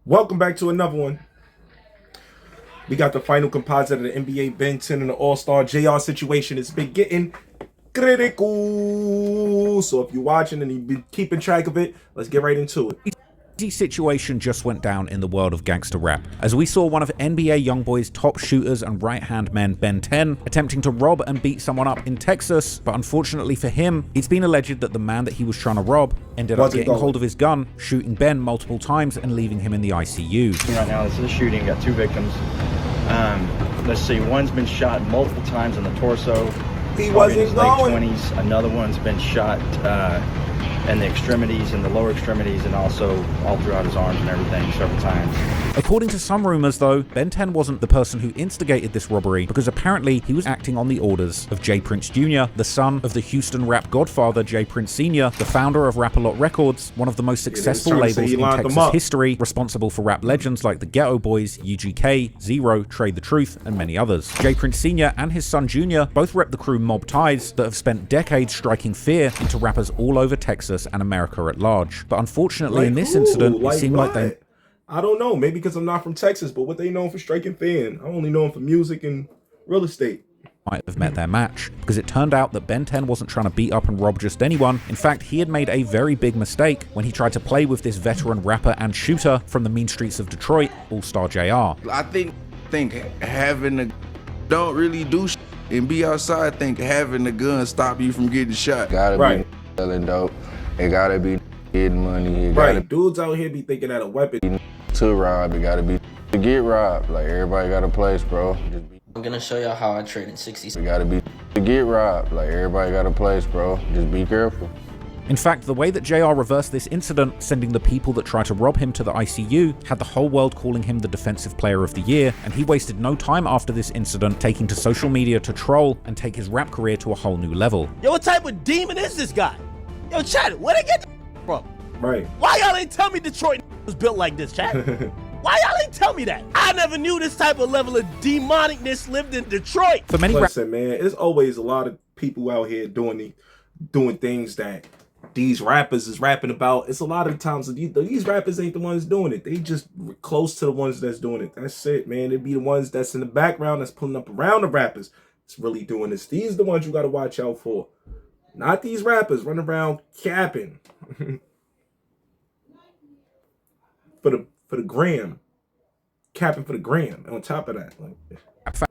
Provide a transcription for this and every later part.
Welcome back to another one. We got the final composite of the NBA Ben 10 and the All-Star JR situation. It's been getting critical. So if you're watching and you've been keeping track of it, let's get right into it. Situation just went down in the world of gangster rap, as we saw one of NBA YoungBoy's top shooters and right-hand men, Ben 10, attempting to rob and beat someone up in Texas, but unfortunately for him, it's been alleged that the man that he was trying to rob ended up getting hold of his gun, shooting Ben multiple times and leaving him in the ICU. Right now, this is a shooting, got two victims. Let's see, one's been shot multiple times in the torso. He wasn't in his late going. 20s. Another one's been shot in the extremities, in the lower extremities, and also all throughout his arms and everything several times. According to some rumors though, Ben 10 wasn't the person who instigated this robbery, because apparently he was acting on the orders of J. Prince Jr., the son of the Houston rap godfather J. Prince Sr., the founder of Rap-A-Lot Records, one of the most successful labels in Texas history, responsible for rap legends like the Ghetto Boys, UGK, Zero, Trade the Truth, and many others. J. Prince Sr. and his son Jr. both rep the crew Mob Ties that have spent decades striking fear into rappers all over Texas and America at large. But unfortunately in this incident, it seemed like they... I don't know, maybe because I'm not from Texas, but what they known for striking fear, I only know them for music and real estate. Might have met their match, because it turned out that Ben 10 wasn't trying to beat up and rob just anyone. In fact, he had made a very big mistake when he tried to play with this veteran rapper and shooter from the mean streets of Detroit, All-Star JR. I think having a don't really do and be outside, think having a gun stop you from getting shot. Gotta be selling dope. It gotta be getting money. It gotta dudes out here be thinking that a weapon to rob. It gotta be to get robbed. Like everybody got a place, bro. I'm gonna show y'all how I trade in 60. It gotta be to get robbed. Like everybody got a place, bro. Just be careful. In fact, the way that JR reversed this incident, sending the people that tried to rob him to the ICU, had the whole world calling him the Defensive Player of the Year, and he wasted no time after this incident taking to social media to troll and take his rap career to a whole new level. Yo, what type of demon is this guy? Yo, Chad, where they get the from? Right. Why y'all ain't tell me Detroit was built like this, Chad? Why y'all ain't tell me that? I never knew this type of level of demonicness lived in Detroit. For many Listen, man, there's always a lot of people out here doing things that these rappers is rapping about. It's a lot of times these rappers ain't the ones doing it. They just close to the ones that's doing it. That's it, man. It'd be the ones that's in the background that's pulling up around the rappers. It's really doing this. These are the ones you got to watch out for. Not these rappers running around capping for the gram, capping for the gram. And on top of that,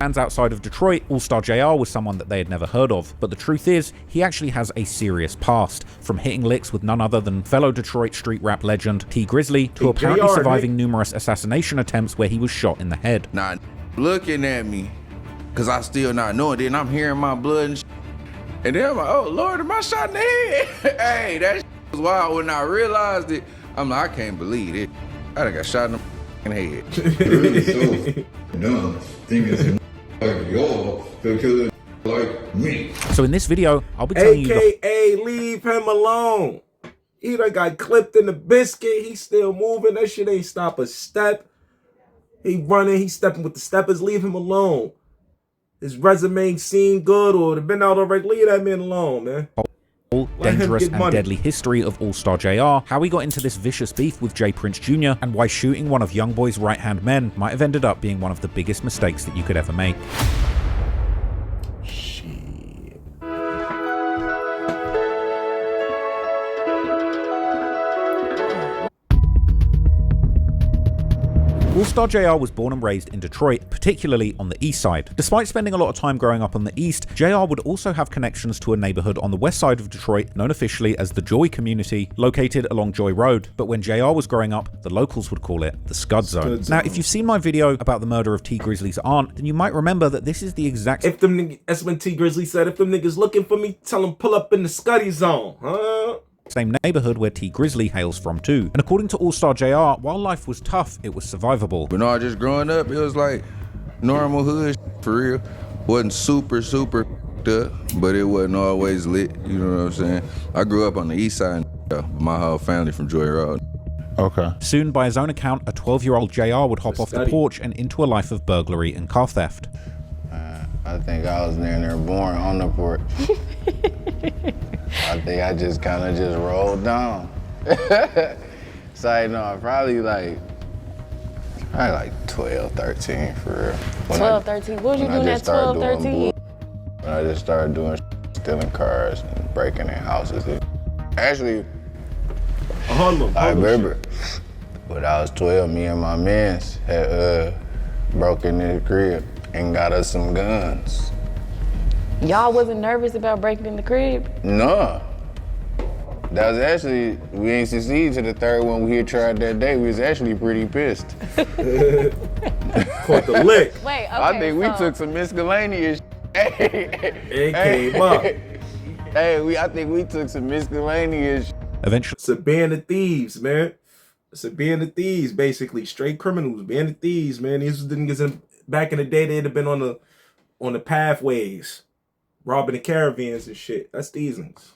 fans outside of Detroit, All-Star JR was someone that they had never heard of. But the truth is, he actually has a serious past, from hitting licks with none other than fellow Detroit street rap legend T Grizzly to apparently surviving numerous assassination attempts where he was shot in the head. Not looking at me, cause I still not knowing. Then I'm hearing my blood and and then I'm like, oh Lord, am I shot in the head? Hey, that was wild. When I realized it, I'm like, I can't believe it. I done got shot in the head. Really so dumb thinking like y'all because like me. So in this video, I'll be telling you AKA leave him alone. He done got clipped in the biscuit. He's still moving. That shit ain't stop a step. He running. He stepping with the steppers. Leave him alone. His resume seemed good or have been out already. Leave that man alone, man. Dangerous and deadly history of All-Star JR, how he got into this vicious beef with J. Prince Jr., and why shooting one of YoungBoy's right-hand men might have ended up being one of the biggest mistakes that you could ever make. All-Star JR was born and raised in Detroit, particularly on the east side. Despite spending a lot of time growing up on the east, JR would also have connections to a neighborhood on the west side of Detroit known officially as the Joy community, located along Joy Road. But when JR was growing up, the locals would call it the Scud Zone. Now, if you've seen my video about the murder of T Grizzly's aunt, then you might remember that this is the exact... That's when T Grizzly said, if them niggas looking for me, tell them pull up in the Scuddy Zone, huh? Same neighborhood where T Grizzly hails from too. And according to All-Star JR, while life was tough, it was survivable. But no, just growing up, it was like normal hood for real. Wasn't super up, but it wasn't always lit, you know what I'm saying? I grew up on the east side, my whole family from Joy Road. Okay. Soon, by his own account, a 12-year-old JR would hop off the porch and into a life of burglary and car theft. I think I was there born on the porch. I think I just kind of rolled down. So, no, probably like I like 12, 13 for real. When 12, 13. What was you doing at 12, 13? When I just started doing stealing cars and breaking in houses. Actually, I remember when I was 12, me and my mans had broken in the crib and got us some guns. Y'all wasn't nervous about breaking in the crib? No. That was actually, we ain't succeeded to the third one we had tried that day. We was actually pretty pissed. Caught the lick. Wait, okay, I think we took some miscellaneous It came up. I think we took some miscellaneous. Eventually, It's a band of thieves, man. It's a band of thieves, basically. Straight criminals, band of thieves, man. These niggas back in the day, they'd have been on the pathways, robbing the caravans and shit. That's these niggas.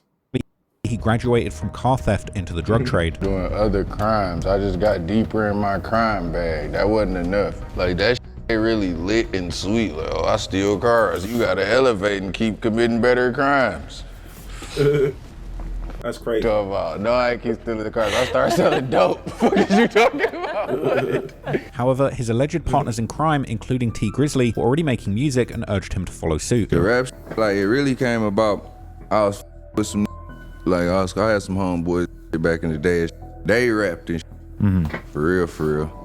he graduated from car theft into the drug trade. Doing other crimes, I just got deeper in my crime bag. That wasn't enough. Like, that shit really lit and sweet. Like, oh, I steal cars. You gotta elevate and keep committing better crimes. That's crazy. No, I ain't keep stealing the cars. I start selling dope. What are you talking about? However, his alleged partners in crime, including T Grizzly, were already making music and urged him to follow suit. The rap, like, it really came about, I was with some, like, I had some homeboys back in the day. They rapped and for real.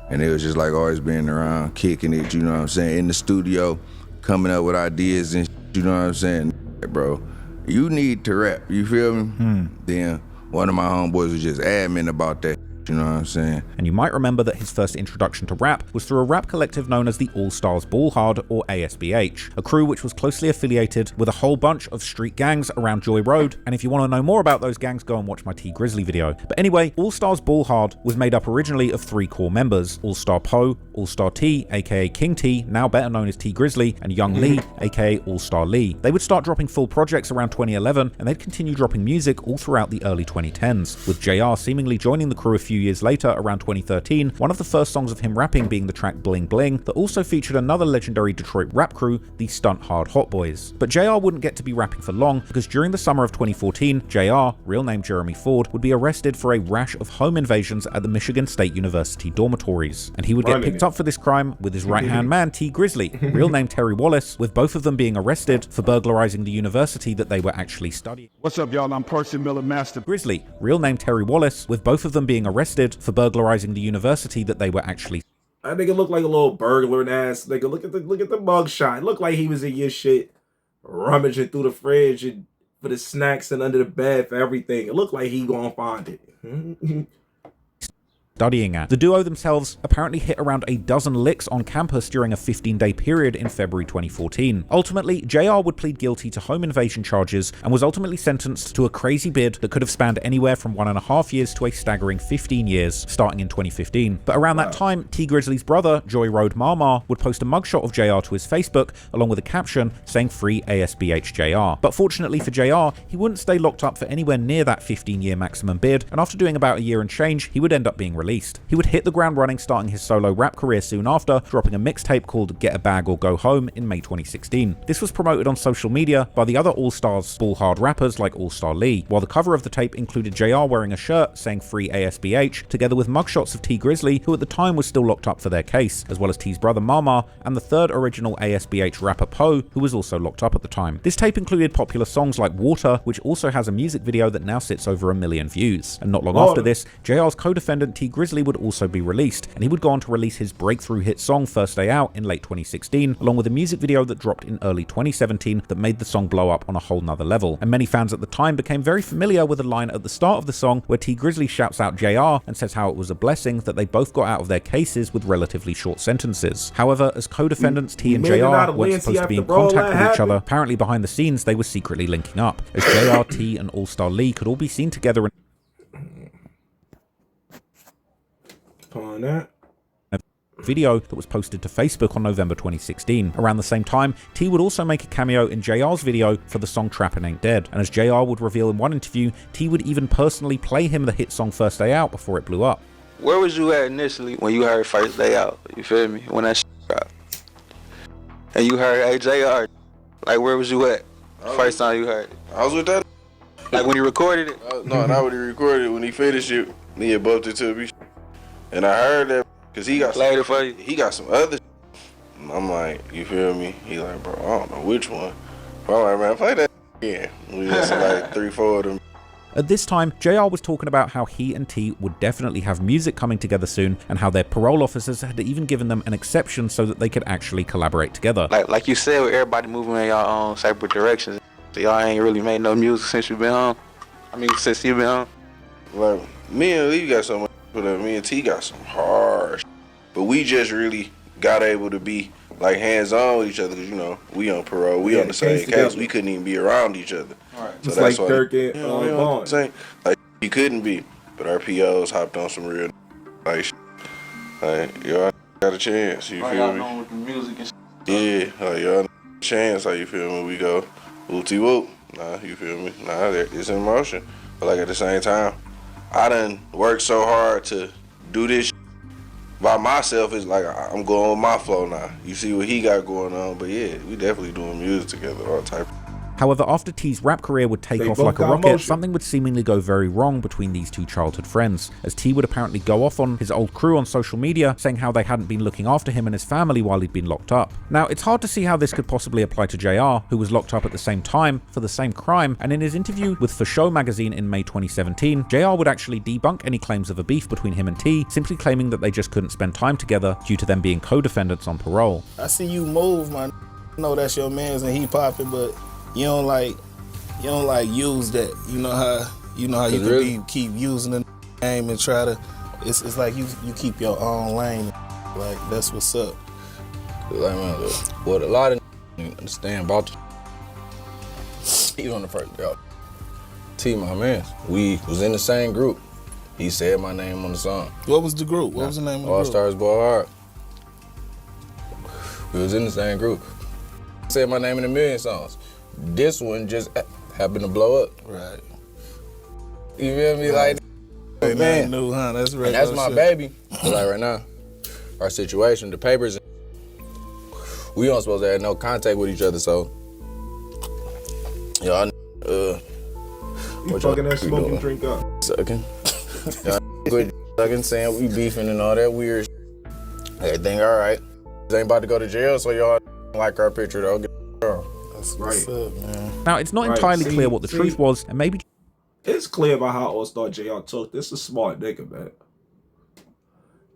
And it was just like always being around, kicking it, you know what I'm saying, in the studio, coming up with ideas and you know what I'm saying, bro. You need to rap, you feel me? Then one of my homeboys was just adamant about that, you know what I'm saying? And you might remember that his first introduction to rap was through a rap collective known as the All Stars Ball Hard, or ASBH, a crew which was closely affiliated with a whole bunch of street gangs around Joy Road. And if you want to know more about those gangs, go and watch my T Grizzly video. But anyway, All Stars Ball Hard was made up originally of 3 core members: All Star Poe, All Star T, aka King T, now better known as T Grizzly, and Young Lee, aka All Star Lee. They would start dropping full projects around 2011, and they'd continue dropping music all throughout the early 2010s, with JR seemingly joining the crew a few years later, around 2013, one of the first songs of him rapping being the track Bling Bling, that also featured another legendary Detroit rap crew, the Stunt Hard Hot Boys. But JR wouldn't get to be rapping for long, because during the summer of 2014, JR, real name Jeremy Ford, would be arrested for a rash of home invasions at the Michigan State University dormitories. And he would get picked up for this crime with his right-hand man, T Grizzly, real name Terry Wallace, with both of them being arrested for burglarizing the university that they were actually studying. What's up, y'all? I'm Percy Miller Master. Grizzly, real name Terry Wallace, with both of them being arrested for burglarizing the university that they were actually. That nigga looked like a little burglar ass nigga. Look at the mug shot. It looked like he was in your shit, rummaging through the fridge and for the snacks and under the bed for everything. It looked like he gonna find it. Studying at. The duo themselves apparently hit around a dozen licks on campus during a 15-day period in February 2014. Ultimately, JR would plead guilty to home invasion charges and was ultimately sentenced to a crazy bid that could have spanned anywhere from 1.5 years to a staggering 15 years, starting in 2015. But around that time, T Grizzly's brother, Joy Road Mama, would post a mugshot of JR to his Facebook, along with a caption saying "Free ASBH JR." But fortunately for JR, he wouldn't stay locked up for anywhere near that 15-year maximum bid, and after doing about a year and change, he would end up being released. He would hit the ground running, starting his solo rap career soon after, dropping a mixtape called Get a Bag or Go Home in May 2016. This was promoted on social media by the other All Stars Ball Hard rappers like All Star Lee, while the cover of the tape included JR wearing a shirt saying "Free ASBH," together with mugshots of T Grizzly, who at the time was still locked up for their case, as well as T's brother Mama, and the third original ASBH rapper Poe, who was also locked up at the time. This tape included popular songs like Water, which also has a music video that now sits over 1 million views. And not long after this, JR's co-defendant T Grizzly would also be released, and he would go on to release his breakthrough hit song First Day Out in late 2016, along with a music video that dropped in early 2017 that made the song blow up on a whole nother level. And many fans at the time became very familiar with a line at the start of the song where T Grizzly shouts out JR and says how it was a blessing that they both got out of their cases with relatively short sentences. However, as co-defendants, T and JR weren't supposed to be in contact with each other. Apparently behind the scenes they were secretly linking up, as JR, T and All Star Lee could all be seen together in on that video that was posted to Facebook on November 2016. Around the same time, T would also make a cameo in JR's video for the song Trappin' Ain't Dead, and as JR would reveal in one interview, T would even personally play him the hit song First Day Out before it blew up. Where was you at initially when you heard First Day Out? You feel me? When that shit dropped. And you heard, hey, JR, like, where was you at? First time you heard it. I was with that. Like when you recorded it? No, not when he recorded it. When he finished it, he had bumped it to me. And I heard that Cause he got played it for you. He got some other. I'm like, you feel me? He like, bro, I don't know which one. But I'm like, man, play that again. We listen like 3-4 of them. At this time, JR was talking about how he and T would definitely have music coming together soon, and how their parole officers had even given them an exception so that they could actually collaborate together. Like you said, with everybody moving in your own separate directions, so y'all ain't really made no music since you been home. I mean, since you been home. Like, me and Lee got so much, but me and T got some hard shit. But we just really got able to be like hands-on with each other, because, you know, we on parole, we on the same case, we couldn't even be around each other. Right. So it's that's like why, Dirk and Vaughn. Like, you couldn't be, but our POs hopped on some real like shit. Like, y'all got a chance, you feel me? With the music and yeah, like, y'all got a chance, like, you feel me? We go, wooty whoop, nah, you feel me? Nah, it's in motion. But like, at the same time, I done worked so hard to do this by myself. It's like I'm going with my flow now. You see what he got going on, but yeah, we definitely doing music together, all type. However, after T's rap career would take off like a rocket, something would seemingly go very wrong between these two childhood friends, as T would apparently go off on his old crew on social media, saying how they hadn't been looking after him and his family while he'd been locked up. Now, it's hard to see how this could possibly apply to JR, who was locked up at the same time for the same crime, and in his interview with For Show magazine in May 2017, JR would actually debunk any claims of a beef between him and T, simply claiming that they just couldn't spend time together due to them being co-defendants on parole. I see you move, man. I know that's your man's and he popping, but you don't like use that. You know how you can really keep using the name and try to. It's like you keep your own lane. Like, that's what's up. Like, man, what a lot of understand about he on the first job. T, my man, we was in the same group. He said my name on the song. What was the group? What was the name of the group? All Stars Ball Hard. We was in the same group. He said my name in a million songs. This one just happened to blow up. Right. You feel me? Like, man, new, huh? That's right. And that's my baby. Like, right now, our situation, the papers, we aren't supposed to have no contact with each other, so y'all, you fucking that smoking drink up. Sucking. Y'all quit sucking, saying we beefing and all that weird shit. Everything all right. Ain't about to go to jail, so y'all like our picture, though. Get girl. That's right. Up, man. Now, it's not entirely clear what the truth was, and maybe it's clear about how All-Star JR took. This is a smart nigga, man.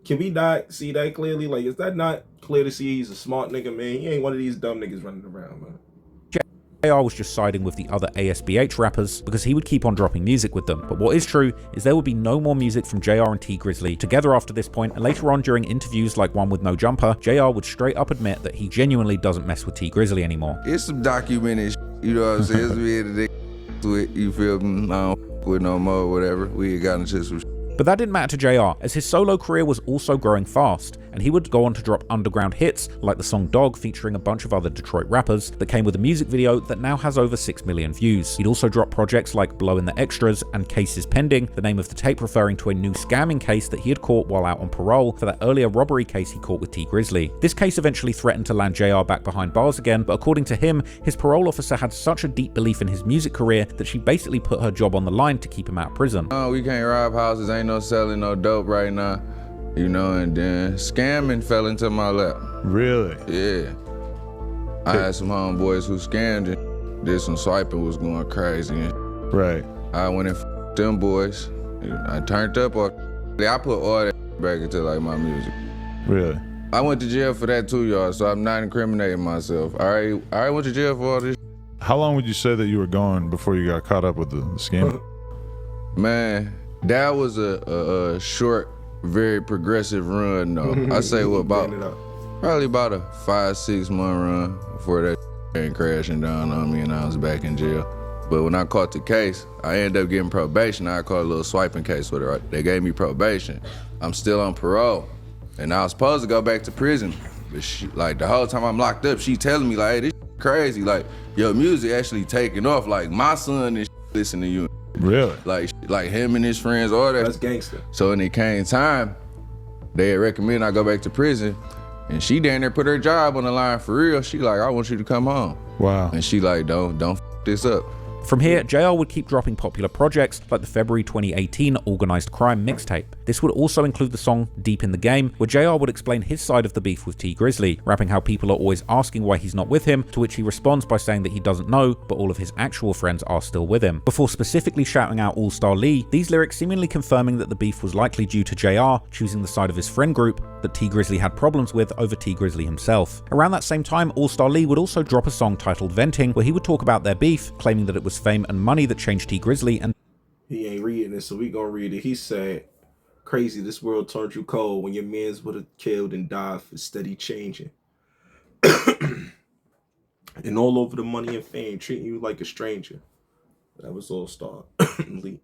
Can we not see that clearly? Like, is that not clear to see he's a smart nigga, man? He ain't one of these dumb niggas running around, man. JR was just siding with the other ASBH rappers because he would keep on dropping music with them. But what is true is there would be no more music from JR and T Grizzly together after this point, and later on during interviews like one with No Jumper, JR would straight up admit that he genuinely doesn't mess with T Grizzly anymore. It's some documented you know what I'm saying? It's me and the nigga, you feel me? I don't with no more, whatever. We ain't got into some. But that didn't matter to JR, as his solo career was also growing fast, and he would go on to drop underground hits like the song Dog featuring a bunch of other Detroit rappers that came with a music video that now has over 6 million views. He'd also drop projects like Blow in the Extras and Cases Pending, the name of the tape referring to a new scamming case that he had caught while out on parole for that earlier robbery case he caught with T Grizzly. This case eventually threatened to land JR back behind bars again, but according to him, his parole officer had such a deep belief in his music career that she basically put her job on the line to keep him out of prison. Oh, we can't rob houses, ain't no selling no dope right now, you know, and then scamming fell into my lap. Really? Yeah. I had some homeboys who scammed and did some swiping, was going crazy. And right. I went and them boys. I turned up off. I put all that back into like my music. Really? I went to jail for that too, y'all, so I'm not incriminating myself. I went to jail for all this. How long would you say that you were gone before you got caught up with the scam? Man, that was a short, very progressive run though. I say probably about a 5-6 month run before that came crashing down on me and I was back in jail. But when I caught the case, I ended up getting probation. I caught a little swiping case with her. They gave me probation. I'm still on parole. And I was supposed to go back to prison. But she, like, the whole time I'm locked up, she telling me, like, hey, this crazy. Like, your music actually taking off. Like, my son and listen to you. Really? Like him and his friends, all that. That's gangster. So when it came time, they had recommended I go back to prison. And she down there put her job on the line for real. She like, I want you to come home. Wow. And she like, don't f this up. From here, JR would keep dropping popular projects like the February 2018 Organized Crime mixtape. This would also include the song Deep in the Game, where JR would explain his side of the beef with T Grizzly, rapping how people are always asking why he's not with him, to which he responds by saying that he doesn't know, but all of his actual friends are still with him. Before specifically shouting out All Star Lee, these lyrics seemingly confirming that the beef was likely due to JR choosing the side of his friend group that T Grizzly had problems with over T Grizzly himself. Around that same time, All Star Lee would also drop a song titled Venting, where he would talk about their beef, claiming that it was fame and money that changed T Grizzly, and he ain't reading it, so we gonna read it. He said, "Crazy, this world turned you cold when your mans would have killed and died for steady changing. And all over the money and fame, treating you like a stranger." That was All Star Lee.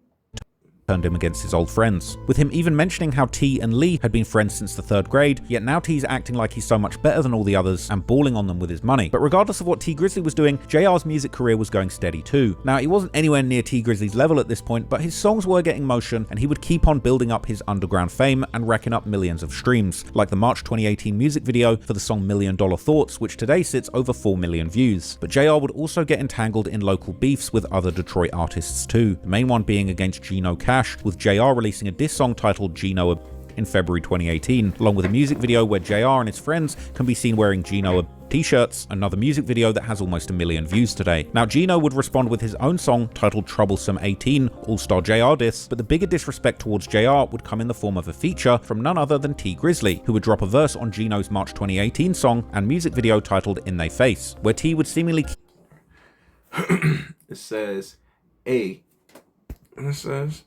Turned him against his old friends, with him even mentioning how T and Lee had been friends since the 3rd grade, yet now T's acting like he's so much better than all the others and balling on them with his money. But regardless of what T Grizzly was doing, JR's music career was going steady too. Now, he wasn't anywhere near T Grizzly's level at this point, but his songs were getting motion, and he would keep on building up his underground fame and racking up millions of streams, like the March 2018 music video for the song $1 Million Thoughts, which today sits over 4 million views. But JR would also get entangled in local beefs with other Detroit artists too, the main one being against Gino Cash, with JR releasing a diss song titled Gino in February 2018, along with a music video where JR and his friends can be seen wearing Gino t-shirts, another music video that has almost 1 million views today. Now, Gino would respond with his own song titled Troublesome 18, All-Star JR diss, but the bigger disrespect towards JR would come in the form of a feature from none other than T Grizzly, who would drop a verse on Gino's March 2018 song and music video titled In They Face, where T would seemingly It says, "Hey," and it says,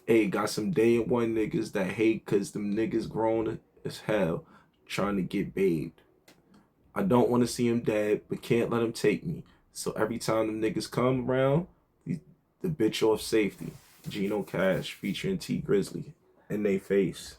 "Hey, got some day and one niggas that hate cause them niggas grown as hell trying to get babed. I don't want to see him dead, but can't let him take me. So every time them niggas come around, the bitch off safety." Gino Cash featuring T Grizzly. In They Face.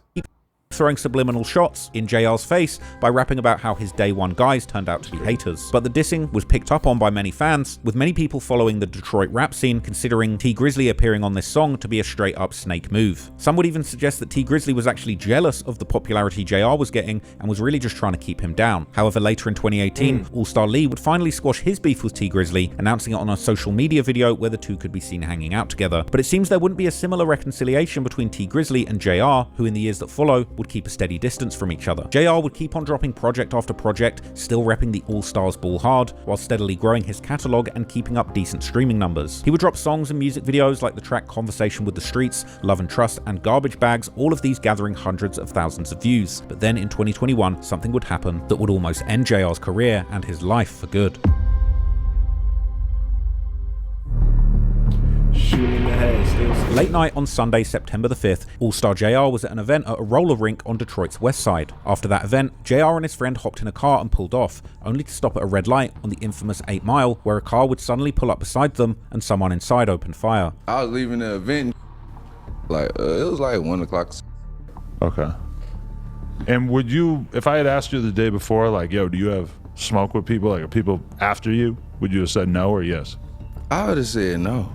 throwing subliminal shots in JR's face by rapping about how his day one guys turned out to be haters. But the dissing was picked up on by many fans, with many people following the Detroit rap scene considering T Grizzly appearing on this song to be a straight up snake move. Some would even suggest that T Grizzly was actually jealous of the popularity JR was getting and was really just trying to keep him down. However, later in 2018, All Star Lee would finally squash his beef with T Grizzly, announcing it on a social media video where the two could be seen hanging out together. But it seems there wouldn't be a similar reconciliation between T Grizzly and JR, who in the years that follow would keep a steady distance from each other. JR would keep on dropping project after project, still repping the All Stars ball hard, while steadily growing his catalogue and keeping up decent streaming numbers. He would drop songs and music videos like the track Conversation with the Streets, Love and Trust, and Garbage Bags, all of these gathering hundreds of thousands of views. But then in 2021, something would happen that would almost end JR's career and his life for good. Late night on Sunday, September the 5th, All-Star JR was at an event at a roller rink on Detroit's west side. After that event, JR and his friend hopped in a car and pulled off, only to stop at a red light on the infamous 8 Mile, where a car would suddenly pull up beside them and someone inside opened fire. I was leaving the event, like, it was like 1 o'clock. Okay. And would you, if I had asked you the day before, like, yo, do you have smoke with people, like people after you, would you have said no or yes? I would have said no.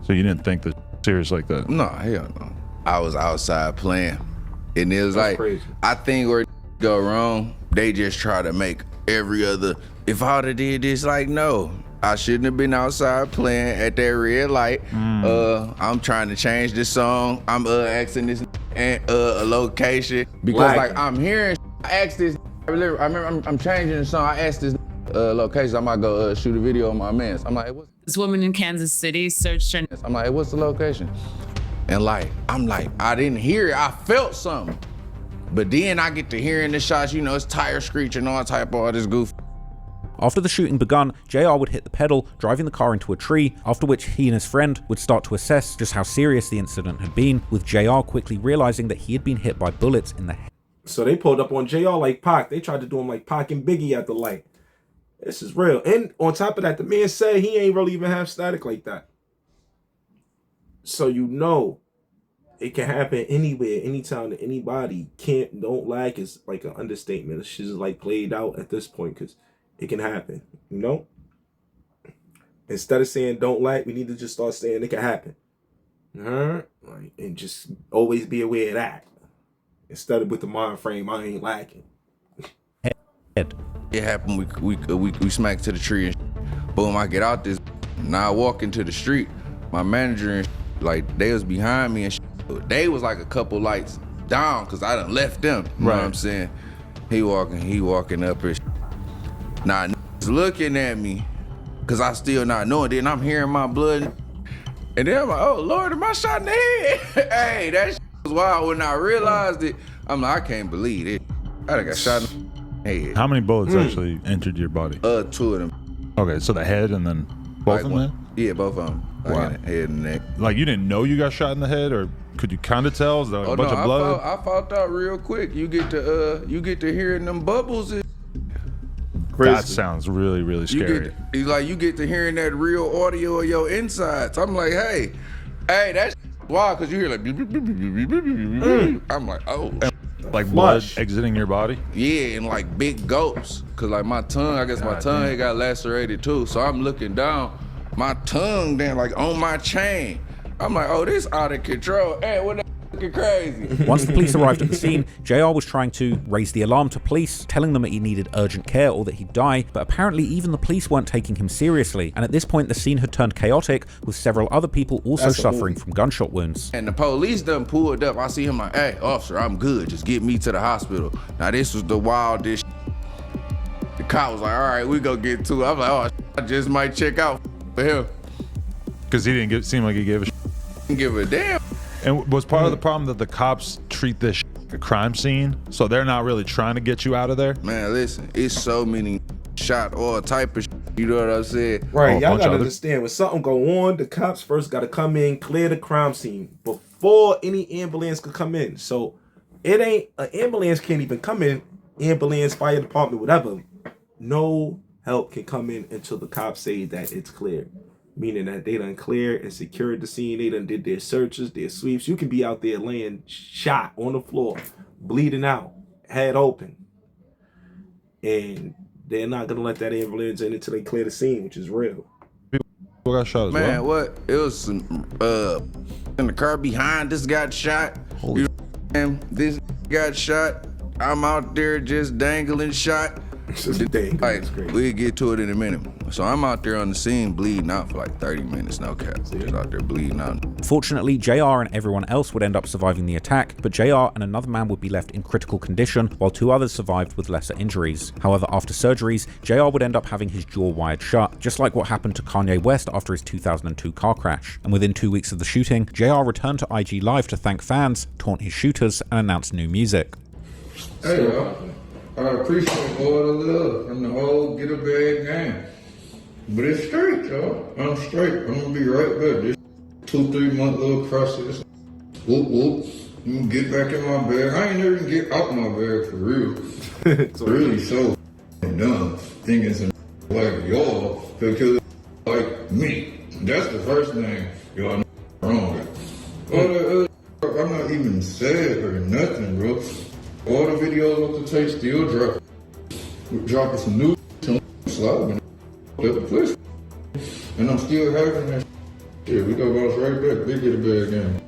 So you didn't think that serious like that? No, hell no. I was outside playing, and it was like, crazy. I think where go wrong, they just try to make every other, if I would've did this, like, no. I shouldn't have been outside playing at that red light. I'm trying to change this song. I'm asking this a location because like I'm hearing. I asked this. I remember I'm changing the song. I asked this location. I might go shoot a video on my mans. I'm like, hey, what's this woman in Kansas City searched her. I'm like, hey, what's the location? And like, I'm like, I didn't hear it. I felt something. But then I get to hearing the shots. You know, it's tire screeching, all type of all this goof. After the shooting begun, JR would hit the pedal, driving the car into a tree, after which he and his friend would start to assess just how serious the incident had been, with JR quickly realizing that he had been hit by bullets in the head. So they pulled up on JR like Pac. They tried to do him like Pac and Biggie at the light. This is real. And on top of that, the man said he ain't really even have static like that. So you know it can happen anywhere, anytime, to anybody. Don't lag is like an understatement. It's just like played out at this point because it can happen, you know? Instead of saying don't like, we need to just start saying it can happen. Like, and just always be aware of that. Instead of with the mind frame, I ain't lacking. It happened, we smacked to the tree and boom, I get out this. Now I walk into the street, my manager and like they was behind me and they was like a couple lights down because I done left them. You know what I'm saying? He walking up and now niggas looking at me because I still not knowing. Then I'm hearing my blood. And then I'm like, oh Lord, am I shot in the head? Hey, that was wild. When I realized it, I'm like, I can't believe it. I done got shot in the head. How many bullets actually entered your body? 2 of them. Okay, so the head and then both of them? Yeah, both of them. Wow. Like head and neck. Like you didn't know you got shot in the head, or could you kind of tell? Is there a bunch of blood? I found out real quick. You get to hearing them bubbles. That sounds really, really scary. You get to hearing that real audio of your insides. I'm like, hey, that's wild because you hear like, I'm like, oh. Like blood exiting your body? Yeah, and like big gulps. Cause like my tongue, I guess my tongue had got lacerated too. So I'm looking down, my tongue then like on my chain. I'm like, oh, this out of control. Hey, what the crazy. Once the police arrived at the scene, JR was trying to raise the alarm to police, telling them that he needed urgent care or that he'd die, but apparently even the police weren't taking him seriously, and at this point the scene had turned chaotic, with several other people also suffering from gunshot wounds. And the police done pulled up. I see him like, hey, officer, I'm good. Just get me to the hospital. Now this was the wildest. The cop was like, all right, we go get to it. I'm like, oh, I just might check out for him. Because he didn't seem like he gave a didn't give a damn. And was part of the problem that the cops treat this like a crime scene, so they're not really trying to get you out of there? Man, listen, it's so many shot all type of you know what I'm saying? Right, y'all gotta understand, when something go on, the cops first gotta come in, clear the crime scene before any ambulance could come in. So it ain't, an ambulance can't even come in, ambulance, fire department, whatever. No help can come in until the cops say that it's clear. Meaning that they done cleared and secured the scene. They done did their searches, their sweeps. You can be out there laying shot on the floor, bleeding out, head open. And they're not going to let that ambulance in until they clear the scene, which is real. People got shot as well. Man, what? It was some, in the car behind us got shot. Holy this got shot. I'm out there just dangling shot. We'll get to it in a minute. So I'm out there on the scene bleeding out for like 30 minutes, no cap. Just out there bleeding out. Fortunately, JR and everyone else would end up surviving the attack, but JR and another man would be left in critical condition, while 2 others survived with lesser injuries. However, after surgeries, JR would end up having his jaw wired shut, just like what happened to Kanye West after his 2002 car crash. And within 2 weeks of the shooting, JR returned to IG Live to thank fans, taunt his shooters, and announce new music. Hey, y'all. I appreciate all the love and the whole get a bag game. But it's straight, y'all. I'm straight. I'm gonna be right back. This 2-3 month little process. Whoop whoop. I'm gonna get back in my bag. I ain't never even get out my bag for real. Really so dumb. Thinking some like y'all because like me. That's the first thing y'all know wrong with. All the other, I'm not even sad or nothing, bro. All the videos of the tape still dropping. We're dropping some new slide at the place. And I'm still having that shit. We go bounce right back. They get a bad game.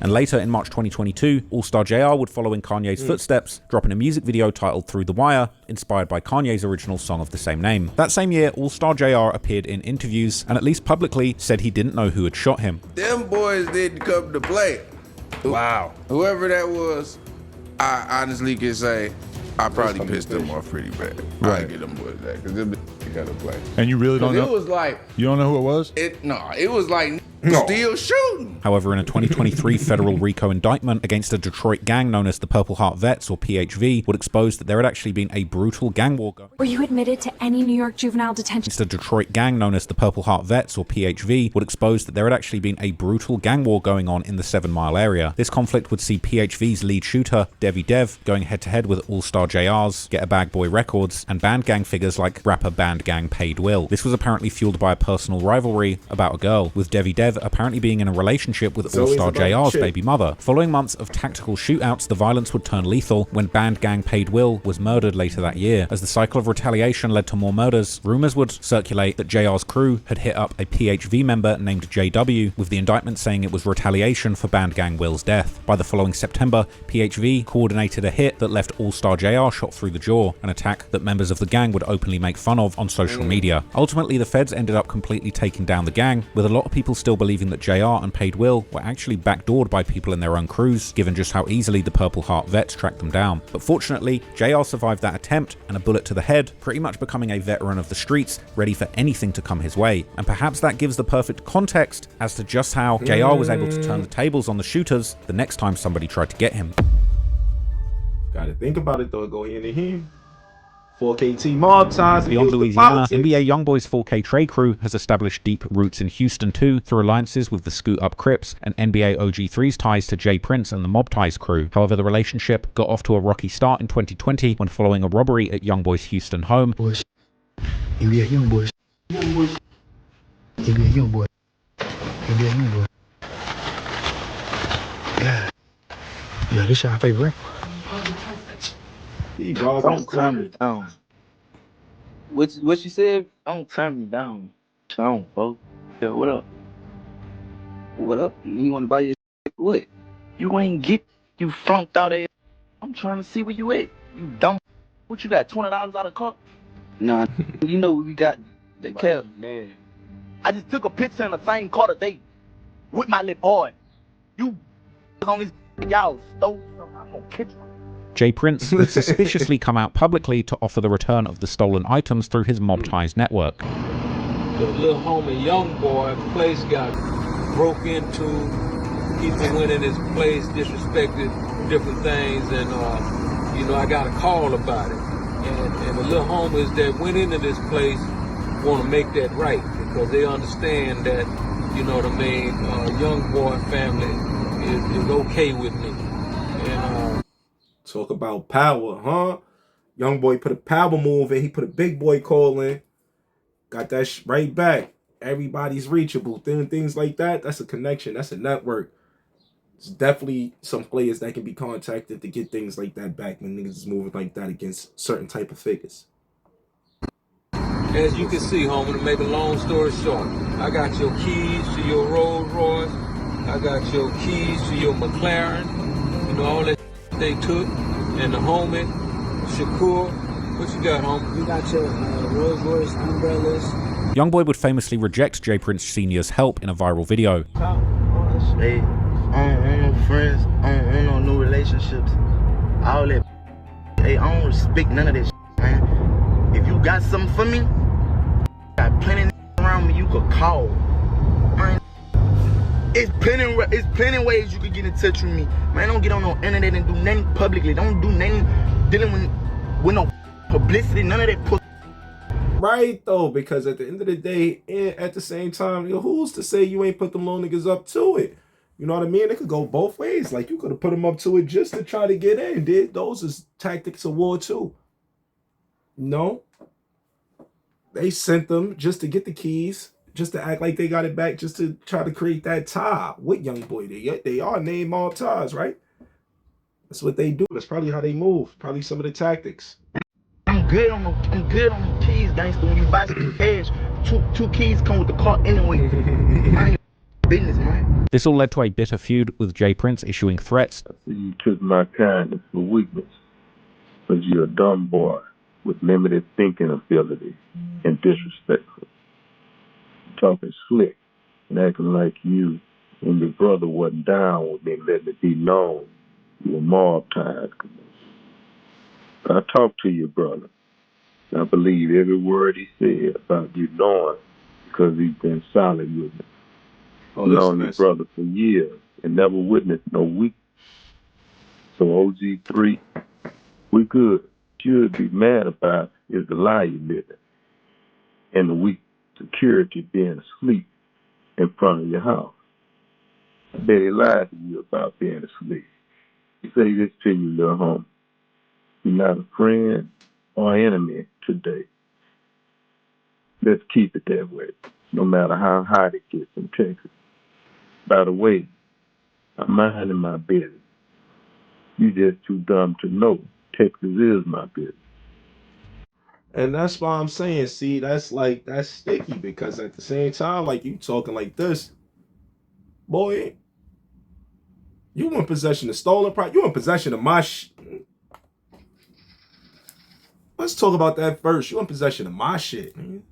And later in March 2022, All-Star JR would follow in Kanye's footsteps, dropping a music video titled Through the Wire, inspired by Kanye's original song of the same name. That same year, All-Star JR appeared in interviews and at least publicly said he didn't know who had shot him. Them boys didn't come to play. Wow. Whoever that was, I honestly can say I probably pissed them off pretty bad. I didn't get them boys that because them gotta play. And you really don't know? It was like, you don't know who it was? It was like still shooting. However, in a 2023 federal RICO indictment against a Detroit gang known as the Purple Heart Vets, or PHV, would expose that there had actually been a brutal gang war going. Were you admitted to any New York juvenile detention? Against a Detroit gang known as the Purple Heart Vets, or PHV, would expose that there had actually been a brutal gang war going on in the 7 Mile area. This conflict would see PHV's lead shooter, Devi Dev, going head-to-head with All-Star JR's, Get a Bag Boy Records, and band gang figures like rapper Band Gang Paid Will. This was apparently fueled by a personal rivalry about a girl, with Devi Dev alive, apparently being in a relationship with always All-Star about JR's chick. baby mother. Following months of tactical shootouts, the violence would turn lethal when band gang Paid Will was murdered later that year. As the cycle of retaliation led to more murders, rumors would circulate that JR's crew had hit up a PHV member named JW, with the indictment saying it was retaliation for band gang Will's death. By the following September, PHV coordinated a hit that left All-Star JR shot through the jaw, an attack that members of the gang would openly make fun of on social media. Ultimately, the feds ended up completely taking down the gang, with a lot of people still believing that JR and Paid Will were actually backdoored by people in their own crews, given just how easily the Purple Heart vets tracked them down. But fortunately, JR survived that attempt and a bullet to the head, pretty much becoming a veteran of the streets, ready for anything to come his way. And perhaps that gives the perfect context as to just how JR was able to turn the tables on the shooters the next time somebody tried to get him. Gotta think about it though, go into him. 4KT mob ties. Beyond Louisiana, NBA YoungBoy's 4K trade crew has established deep roots in Houston too, through alliances with the Scoot Up Crips and NBA OG3's ties to Jay Prince and the Mob Ties crew. However, the relationship got off to a rocky start in 2020 when following a robbery at YoungBoy's Houston home. NBA YoungBoy. NBA YoungBoy. NBA YoungBoy. Yeah, this your favorite. Don't turn me down. What you said? Don't turn me down. Don't, bro. Yeah, what up? What up? You wanna buy your shit? What? You ain't get you flunked out there. I'm trying to see where you at. You dumb. What you got? $20 out of car? Nah, you know we got the cab. Man. I just took a picture in the same car today with my little boy. You on this y'all stole something. I'm gonna catch you. Jay Prince would suspiciously come out publicly to offer the return of the stolen items through his Mob Ties network. The little homie young boy place got broke into. People went in his place, disrespected different things, and I got a call about it. And the little homies that went into this place want to make that right because they understand that, you know what I mean, young boy family is okay with me. And talk about power, huh? Young boy put a power move in. He put a big boy call in. Got that right back. Everybody's reachable. Things like that. That's a connection. That's a network. It's definitely some players that can be contacted to get things like that back when niggas is moving like that against certain type of figures. as you can see, homie, to make a long story short, I got your keys to your Rolls Royce. I got your keys to your McLaren. You know, all that they took. And the homie, Shakur, what you got, homie? You got your Rolls Royce umbrellas. YoungBoy would famously reject Jay Prince Sr.'s help in a viral video. Hey, I don't want no friends. I don't want no new relationships. All that. Hey, I don't respect none of that man. If you got something for me, got plenty around me you could call. It's plenty ways you could get in touch with me. Man, don't get on no internet and do nothing publicly. Don't do nothing dealing with no publicity, none of that pussy. Right, though, because at the end of the day, and at the same time, who's to say you ain't put them little niggas up to it? You know what I mean? It could go both ways. Like, you could have put them up to it just to try to get in, dude. Those is tactics of war, too. No. They sent them just to get the keys, just to act like they got it back, just to try to create that tie with YoungBoy. They are named all ties, right? That's what they do. That's probably how they move. Probably some of the tactics. I'm good on the keys, gangster. When you buy some cash, two keys come with the car anyway. I ain't business, man. This all led to a bitter feud, with Jay Prince issuing threats. You took my kindness for weakness, but you're a dumb boy with limited thinking ability and disrespectful. Talking slick and acting like you and your brother wasn't down with me, letting it be known you were Mob Ties. I talked to your brother. I believe every word he said about you knowing because he's been solid with me. Known your brother for years and never witnessed no weakness. So OG3, we good. Should be mad about is the lie you living and the weak security being asleep in front of your house. I bet he lied to you about being asleep. He say this to you, little homie. You're not a friend or enemy today. Let's keep it that way, no matter how hot it gets in Texas. By the way, I'm minding my business. You just too dumb to know Texas is my business. And that's why I'm saying, see, that's sticky, because at the same time, like, you talking like this, boy, you in possession of stolen property, you in possession of my Let's talk about that first. You in possession of my shit, man.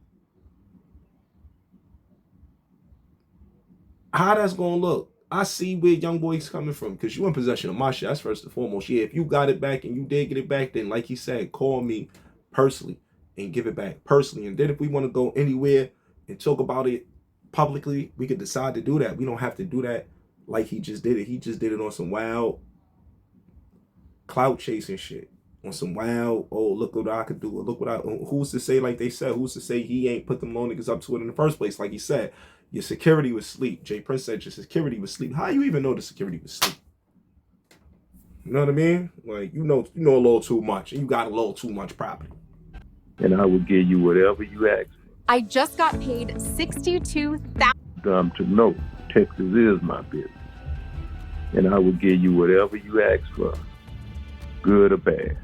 How that's gonna look? I see where young boy's coming from, because you in possession of my shit. That's first and foremost. Yeah, if you got it back and you did get it back, then like he said, call me personally and give it back personally. And then if we want to go anywhere and talk about it publicly, we could decide to do that. We don't have to do that like he just did it. He just did it on some wild clout chasing shit. On some wild, oh, look what I could do. Look what who's to say, like they said, who's to say he ain't put them little niggas up to it in the first place? Like he said, your security was asleep. Jay Prince said your security was asleep. How you even know the security was asleep? You know what I mean? Like, you know a little too much, and you got a little too much property. And I will give you whatever you ask for. I just got paid $62,000. Dumb to know Texas is my business. And I will give you whatever you ask for, good or bad.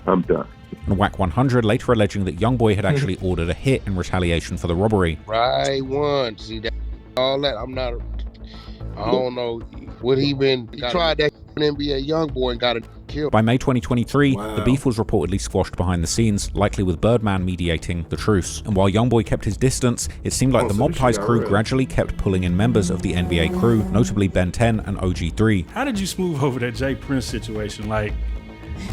I'm done. And Whack 100 later alleging that Youngboy had actually ordered a hit in retaliation for the robbery. Right one. See that all that. I don't know what he tried that NBA Youngboy and got it killed. By May 2023, the beef was reportedly squashed behind the scenes, likely with Birdman mediating the truce. And while Youngboy kept his distance, it seemed like the Mob Ties crew gradually kept pulling in members of the NBA crew, notably Ben 10 and OG3. How did you smooth over that Jay Prince situation? Like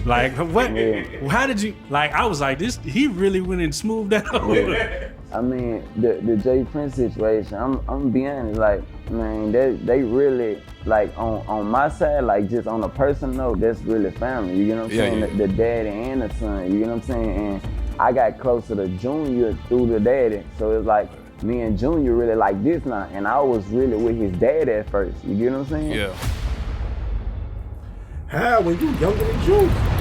what? Yeah. How did you? Like, I was like, he really went and smoothed that over. Yeah. I mean, the Jay Prince situation, I'm gonna be honest, like, man, they really, like, on my side, like, just on a personal note, that's really family, you know what I'm saying? Yeah. The daddy and the son, you know what I'm saying? And I got closer to Junior through the daddy, so it's like, me and Junior really like this now, and I was really with his dad at first, you get what I'm saying? Yeah. How, when you younger than Junior?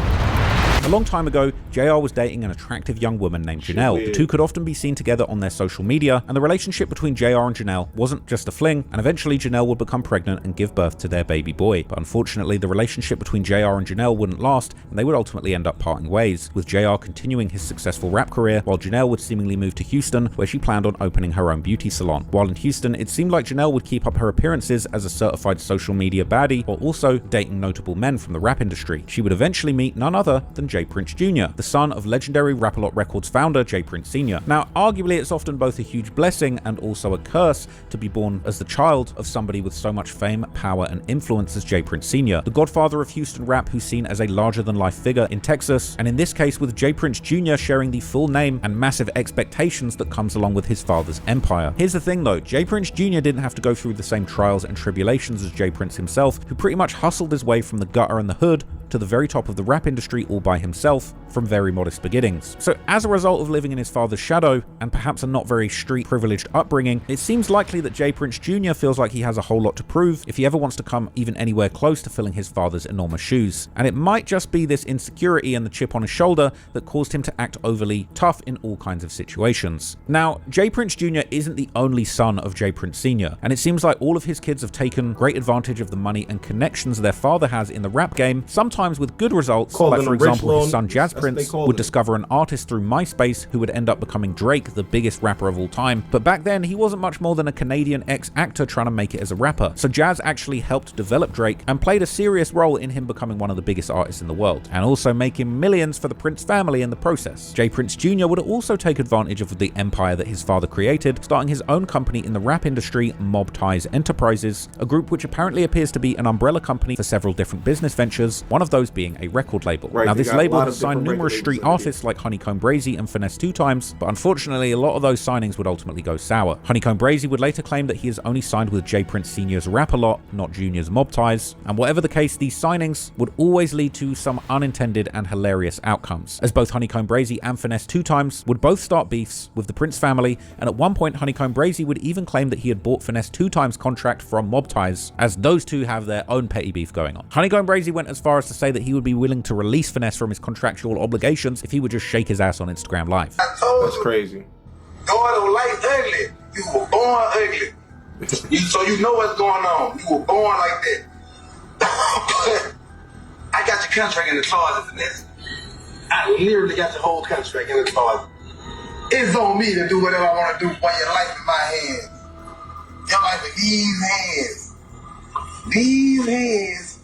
A long time ago, JR was dating an attractive young woman named Janelle. The two could often be seen together on their social media, and the relationship between JR and Janelle wasn't just a fling, and eventually Janelle would become pregnant and give birth to their baby boy. But unfortunately, the relationship between JR and Janelle wouldn't last, and they would ultimately end up parting ways, with JR continuing his successful rap career, while Janelle would seemingly move to Houston, where she planned on opening her own beauty salon. While in Houston, it seemed like Janelle would keep up her appearances as a certified social media baddie, while also dating notable men from the rap industry. She would eventually meet none other than Jay Prince Jr., the son of legendary Rap-A-Lot Records founder Jay Prince Sr. Now, arguably, it's often both a huge blessing and also a curse to be born as the child of somebody with so much fame, power, and influence as Jay Prince Sr., the godfather of Houston rap, who's seen as a larger-than-life figure in Texas, and in this case with Jay Prince Jr. sharing the full name and massive expectations that comes along with his father's empire. Here's the thing though, Jay Prince Jr. didn't have to go through the same trials and tribulations as Jay Prince himself, who pretty much hustled his way from the gutter and the hood to the very top of the rap industry all by himself from very modest beginnings. So as a result of living in his father's shadow and perhaps a not very street privileged upbringing, it seems likely that Jay Prince Jr. feels like he has a whole lot to prove if he ever wants to come even anywhere close to filling his father's enormous shoes. And it might just be this insecurity and the chip on his shoulder that caused him to act overly tough in all kinds of situations. Now, Jay Prince Jr. isn't the only son of Jay Prince Sr., and it seems like all of his kids have taken great advantage of the money and connections their father has in the rap game, sometimes with good results, like for example his son Jazz Prince would discover an artist through MySpace who would end up becoming Drake, the biggest rapper of all time, but back then he wasn't much more than a Canadian ex-actor trying to make it as a rapper. So Jazz actually helped develop Drake and played a serious role in him becoming one of the biggest artists in the world, and also making millions for the Prince family in the process. Jay Prince Jr. would also take advantage of the empire that his father created, starting his own company in the rap industry, Mob Ties Enterprises, a group which apparently appears to be an umbrella company for several different business ventures, one of those being a record label. Right, now this label has signed numerous street artists like Honeycomb Brazy and Finesse 2Times, but unfortunately a lot of those signings would ultimately go sour. Honeycomb Brazy would later claim that he has only signed with Jay Prince Sr.'s Rap-A-Lot, not Jr.'s Mob Ties, and whatever the case, these signings would always lead to some unintended and hilarious outcomes, as both Honeycomb Brazy and Finesse 2Times would both start beefs with the Prince family, and at one point Honeycomb Brazy would even claim that he had bought Finesse 2Times' contract from Mob Ties, as those two have their own petty beef going on. Honeycomb Brazy went as far as to say that he would be willing to release Finesse from his contractual obligations if he would just shake his ass on Instagram Live. That's crazy. God don't like ugly. You were born ugly. So you know what's going on. You were born like that. I got your contract in the closet, Vanessa. I literally got your whole contract in the closet. It's on me to do whatever I want to do while your life in my hands. Your life in these hands. These hands.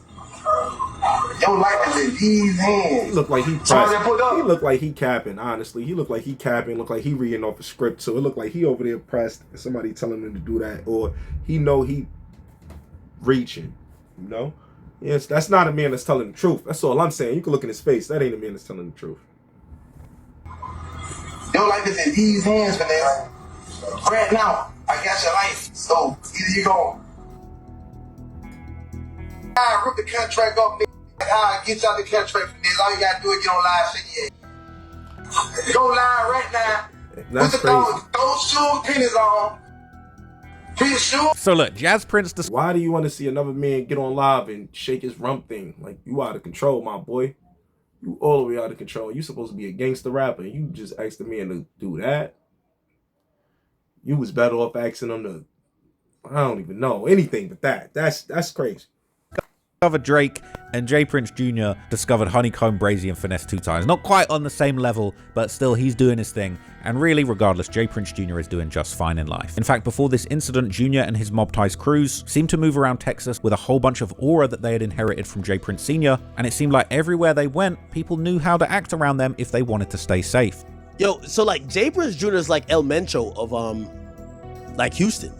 Your life is in these hands. He looked like he pressed. He looked like he capping, honestly. He looked like he capping. Looked like he reading off a script too. It looked like he over there pressed and somebody telling him to do that. Or he know he reaching. You know? Yes, that's not a man that's telling the truth. That's all I'm saying. You can look in his face. That ain't a man that's telling the truth. Your life is in these hands, Vanessa. Right now, I got your life. So either you go. I rip the contract off, nigga. I get y'all the contract from this. All you gotta do is get on live, shake your head. Go live right now. That's Put the those shoes, pennies on. So look, Jazz Prince. Why do you want to see another man get on live and shake his rump thing? Like, you out of control, my boy. You all the way out of control. You supposed to be a gangster rapper. And you just asked the man to do that. You was better off asking him to, I don't even know, anything but that. That's crazy. Discovered Drake, and J Prince Jr. discovered Honeycomb, Brazy, and Finesse 2 times. Not quite on the same level, but still he's doing his thing. And really, regardless, J Prince Jr. is doing just fine in life. In fact, before this incident, Jr. and his Mob Ties crews seemed to move around Texas with a whole bunch of aura that they had inherited from J Prince Sr. And it seemed like everywhere they went, people knew how to act around them if they wanted to stay safe. Yo, so like J Prince Jr. is like El Mencho of like Houston.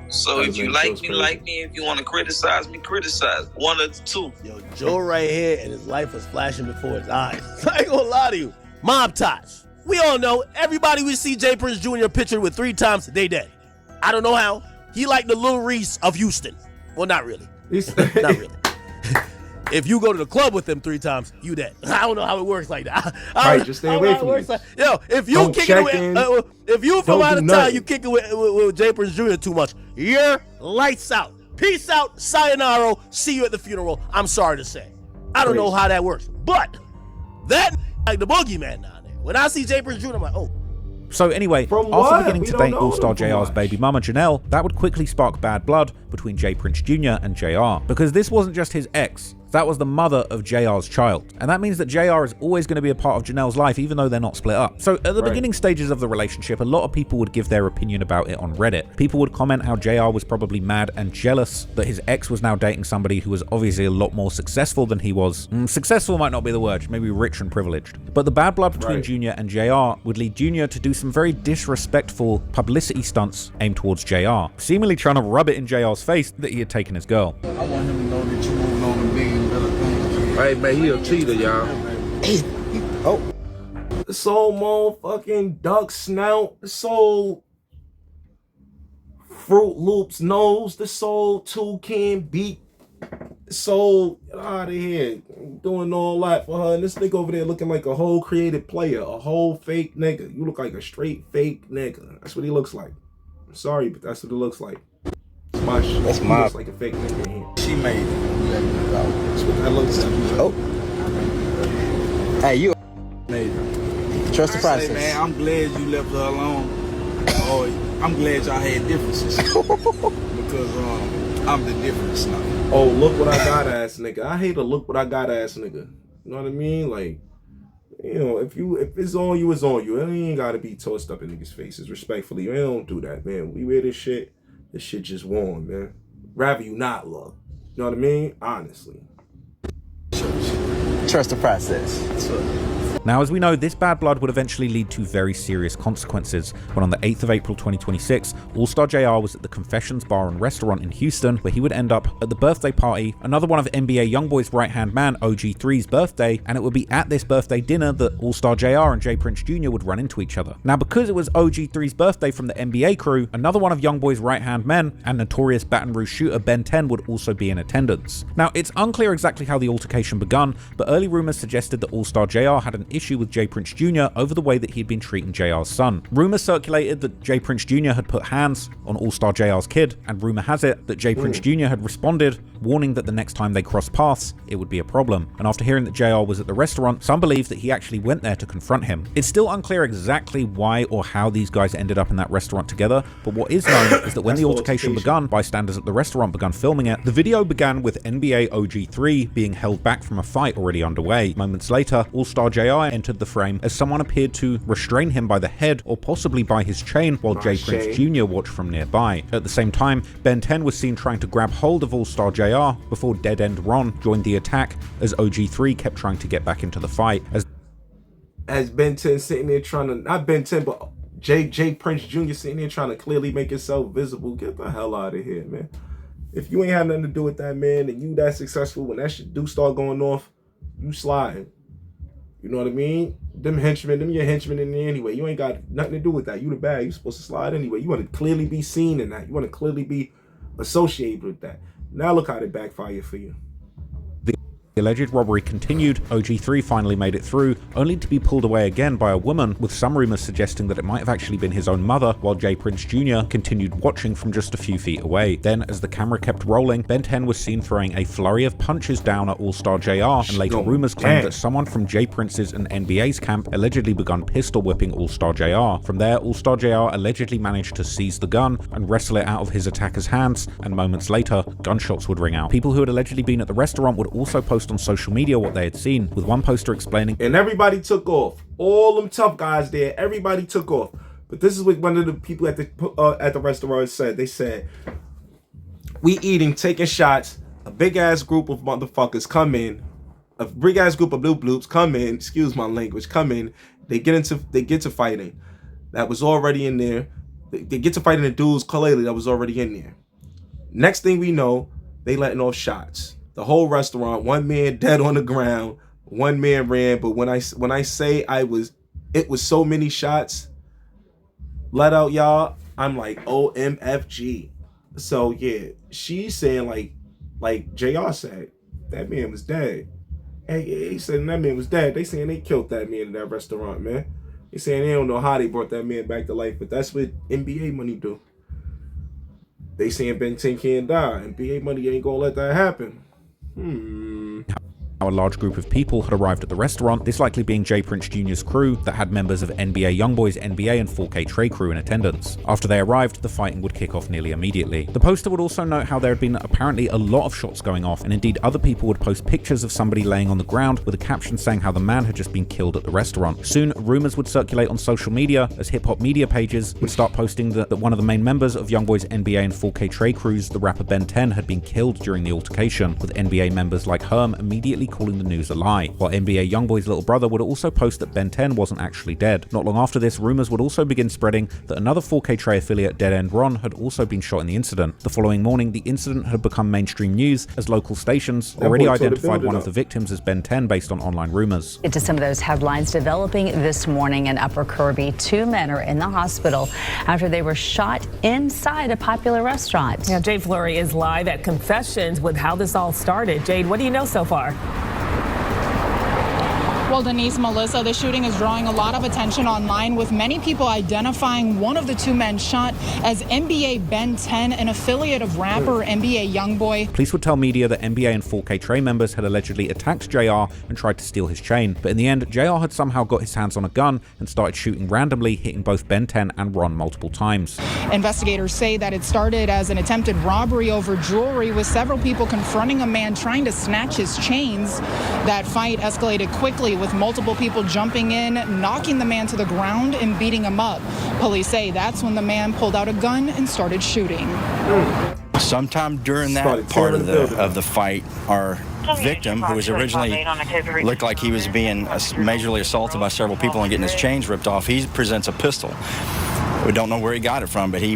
So if you like me, like me. If you want to criticize me, criticize. One of the two. Yo, Joe right here, and his life was flashing before his eyes. I ain't gonna lie to you. Mob Ties. We all know, everybody we see J Prince Jr. pictured with 3 times, they dead. I don't know how. He like the Lil Reese of Houston. Well, not really. Not really. If you go to the club with them 3 times, you dead. I don't know how it works like that. Right, just stay away from me. Yo, if you kick it with, if you from out of town, you kick it with J Prince Jr. too much, you're lights out. Peace out, sayonara, see you at the funeral. I'm sorry to say. I don't know how that works, but that like the boogeyman down there. When I see J Prince Jr., I'm like, oh. So anyway, after beginning to date All-Star JR's baby mama Janelle, that would quickly spark bad blood between J Prince Jr. and JR. Because this wasn't just his ex, that was the mother of JR's child. And that means that JR is always going to be a part of Janelle's life, even though they're not split up. So at the beginning stages of the relationship, a lot of people would give their opinion about it on Reddit. People would comment how JR was probably mad and jealous that his ex was now dating somebody who was obviously a lot more successful than he was. Successful might not be the word, maybe rich and privileged. But the bad blood between Junior and JR would lead Junior to do some very disrespectful publicity stunts aimed towards JR, seemingly trying to rub it in JR's face that he had taken his girl. I want him to know that you moving on to bigger and better things. Hey, man, he a cheater, y'all. Oh. So motherfucking duck snout, so Fruit Loops nose, the soul toucan beat, so get out of here, doing all that for her. And this nigga over there looking like a whole created player, a whole fake nigga. You look like a straight fake nigga. That's what he looks like. I'm sorry, but that's what it looks like. That's my. Looks like a fake nigga in here. She made it. That's what that looks like. Oh. Hey, you made it. Trust the process. Say, man, I'm glad you left her alone. Oh, I'm glad y'all had differences because I'm the difference now. Oh, look what I got, ass nigga. I hate a look what I got, ass nigga. You know what I mean? Like, you know, if it's on you, it's on you. It ain't gotta be tossed up in niggas' faces. Respectfully, man, don't do that, man. We wear this shit just warm, man. Rather you not look. You know what I mean? Honestly. Trust the process. Now, as we know, this bad blood would eventually lead to very serious consequences when on the 8th of April 2026, All-Star JR was at the Confessions Bar and Restaurant in Houston, where he would end up at the birthday party, another one of NBA Youngboy's right-hand man, OG3's birthday, and it would be at this birthday dinner that All-Star JR and J Prince Jr. would run into each other. Now, because it was OG3's birthday from the NBA crew, another one of Youngboy's right-hand men and notorious Baton Rouge shooter Ben 10 would also be in attendance. Now, it's unclear exactly how the altercation begun, but early rumors suggested that All-Star JR had an issue with J. Prince Jr. over the way that he'd been treating JR's son. Rumors circulated that J. Prince Jr. had put hands on All-Star JR's kid, and rumor has it that J. Prince Jr. had responded, warning that the next time they crossed paths, it would be a problem. And after hearing that JR was at the restaurant, some believe that he actually went there to confront him. It's still unclear exactly why or how these guys ended up in that restaurant together, but what is known is that when the altercation begun, bystanders at the restaurant began filming it. The video began with NBA OG3 being held back from a fight already underway. Moments later, All-Star JR entered the frame as someone appeared to restrain him by the head or possibly by his chain while J. Prince Jr. watched from nearby. At the same time, Ben 10 was seen trying to grab hold of All-Star JR before Dead End Ron joined the attack as OG3 kept trying to get back into the fight. As Ben 10 sitting there trying to, not Ben 10, but J. Prince Jr. sitting there trying to clearly make himself visible. Get the hell out of here, man. If you ain't had nothing to do with that, man, and you that successful, when that shit do start going off, you sliding. You know what I mean? Them your henchmen in there anyway. You ain't got nothing to do with that. You the bad. You supposed to slide anyway. You want to clearly be seen in that. You want to clearly be associated with that. Now look how they backfire for you. The alleged robbery continued. OG3 finally made it through, only to be pulled away again by a woman, with some rumors suggesting that it might have actually been his own mother, while J. Prince Jr. continued watching from just a few feet away. Then, as the camera kept rolling, Ben 10 was seen throwing a flurry of punches down at All-Star JR, and later rumors claimed that someone from J. Prince's and NBA's camp allegedly begun pistol whipping All-Star JR. From there, All-Star JR allegedly managed to seize the gun and wrestle it out of his attacker's hands, and moments later, gunshots would ring out. People who had allegedly been at the restaurant would also post on social media what they had seen, with one poster explaining, and everybody took off. All them tough guys there, everybody took off. But this is what one of the people at the restaurant said. They said, we eating, taking shots, a big ass group of motherfuckers come in, a big ass group of blue bloops come in, excuse my language, come in, they get to fighting. That was already in there. They get to fighting the dudes clearly that was already in there. Next thing we know, they letting off shots. The whole restaurant, one man dead on the ground, one man ran. But when I say it was so many shots let out, y'all, I'm like, OMFG. So yeah, she's saying like JR said, that man was dead. Hey, he said that man was dead. They saying they killed that man in that restaurant, man. They saying they don't know how they brought that man back to life, but that's what NBA money do. They saying Ben 10 can't die. NBA money ain't gonna let that happen. How a large group of people had arrived at the restaurant, this likely being J. Prince Jr.'s crew that had members of NBA Youngboys, NBA, and 4K Trey crew in attendance. After they arrived, the fighting would kick off nearly immediately. The poster would also note how there had been apparently a lot of shots going off, and indeed other people would post pictures of somebody laying on the ground with a caption saying how the man had just been killed at the restaurant. Soon, rumors would circulate on social media as hip-hop media pages would start posting that one of the main members of Youngboys, NBA, and 4K Trey crews, the rapper Ben 10, had been killed during the altercation, with NBA members like Herm immediately calling the news a lie, while NBA Youngboy's little brother would also post that Ben 10 wasn't actually dead. Not long after this, rumors would also begin spreading that another 4K Trey affiliate, Dead End Ron, had also been shot in the incident. The following morning, the incident had become mainstream news as local stations already identified one of the victims as Ben 10 based on online rumors. Into some of those headlines developing this morning in Upper Kirby. 2 men are in the hospital after they were shot inside a popular restaurant. Yeah, Jade Fleury is live at Confessions with how this all started. Jade, what do you know so far? Well, Denise, Melissa, the shooting is drawing a lot of attention online, with many people identifying one of the 2 men shot as NBA Ben 10, an affiliate of rapper NBA Youngboy. Police would tell media that NBA and 4K Trey members had allegedly attacked JR and tried to steal his chain, but in the end, JR had somehow got his hands on a gun and started shooting randomly, hitting both Ben 10 and Ron multiple times. Investigators say that it started as an attempted robbery over jewelry, with several people confronting a man trying to snatch his chains. That fight escalated quickly, with multiple people jumping in, knocking the man to the ground and beating him up. Police say that's when the man pulled out a gun and started shooting. Sometime during that part of the fight, our victim, who was originally looked like he was being majorly assaulted by several people and getting his chains ripped off, he presents a pistol. We don't know where he got it from, but he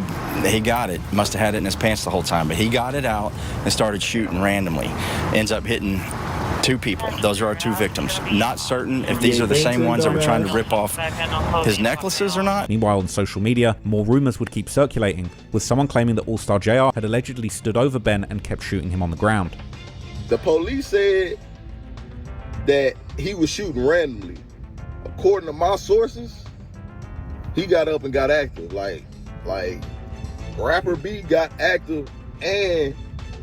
got it. Must have had it in his pants the whole time, but he got it out and started shooting randomly. Ends up hitting 2 people. Those are our 2 victims. Not certain if these are the same ones that were trying to rip off his necklaces or not. Meanwhile, on social media, more rumors would keep circulating, with someone claiming that All-Star JR had allegedly stood over Ben and kept shooting him on the ground. The police said that he was shooting randomly. according to my sources, he got up and got active. Like Rapper B got active and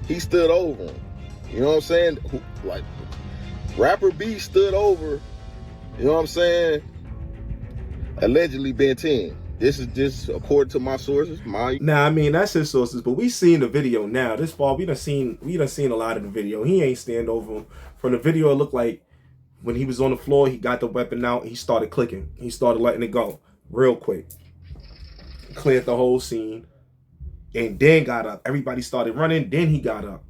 he stood over him. You know what I'm saying? Like Rapper B stood over, you know what I'm saying? Allegedly Ben 10. This is just according to my sources. Nah, I mean that's his sources, but we seen the video now. This fall, we done seen a lot of the video. He ain't stand over him. From the video, it looked like when he was on the floor, he got the weapon out, he started clicking. He started letting it go real quick. Cleared the whole scene. And then got up. Everybody started running, then he got up.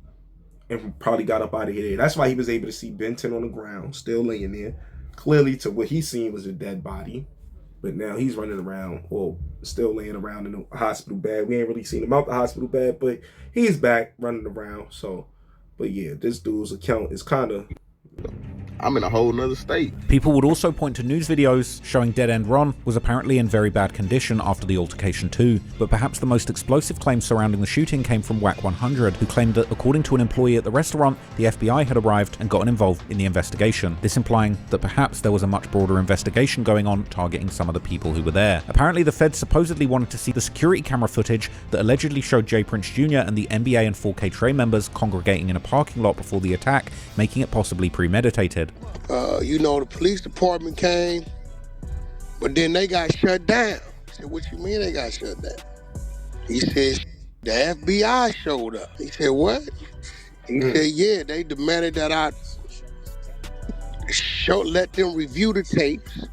And probably got up out of here. That's why he was able to see Ben 10 on the ground, still laying there. Clearly to what he seen was a dead body. But now he's running around, well, still laying around in the hospital bed. We ain't really seen him out the hospital bed, but he's back running around. So, but yeah, this dude's account is kind of... I'm in a whole nother state. People would also point to news videos showing Dead End Ron was apparently in very bad condition after the altercation too, but perhaps the most explosive claim surrounding the shooting came from Wack 100, who claimed that according to an employee at the restaurant, the FBI had arrived and gotten involved in the investigation, this implying that perhaps there was a much broader investigation going on targeting some of the people who were there. Apparently the feds supposedly wanted to see the security camera footage that allegedly showed J. Prince Jr. and the NBA and 4K Trey members congregating in a parking lot before the attack, making it possibly premeditated. You know, the police department came, but then they got shut down. I said, what you mean they got shut down? He said, the FBI showed up. He said, what? He said, yeah, they demanded that I let them review the tapes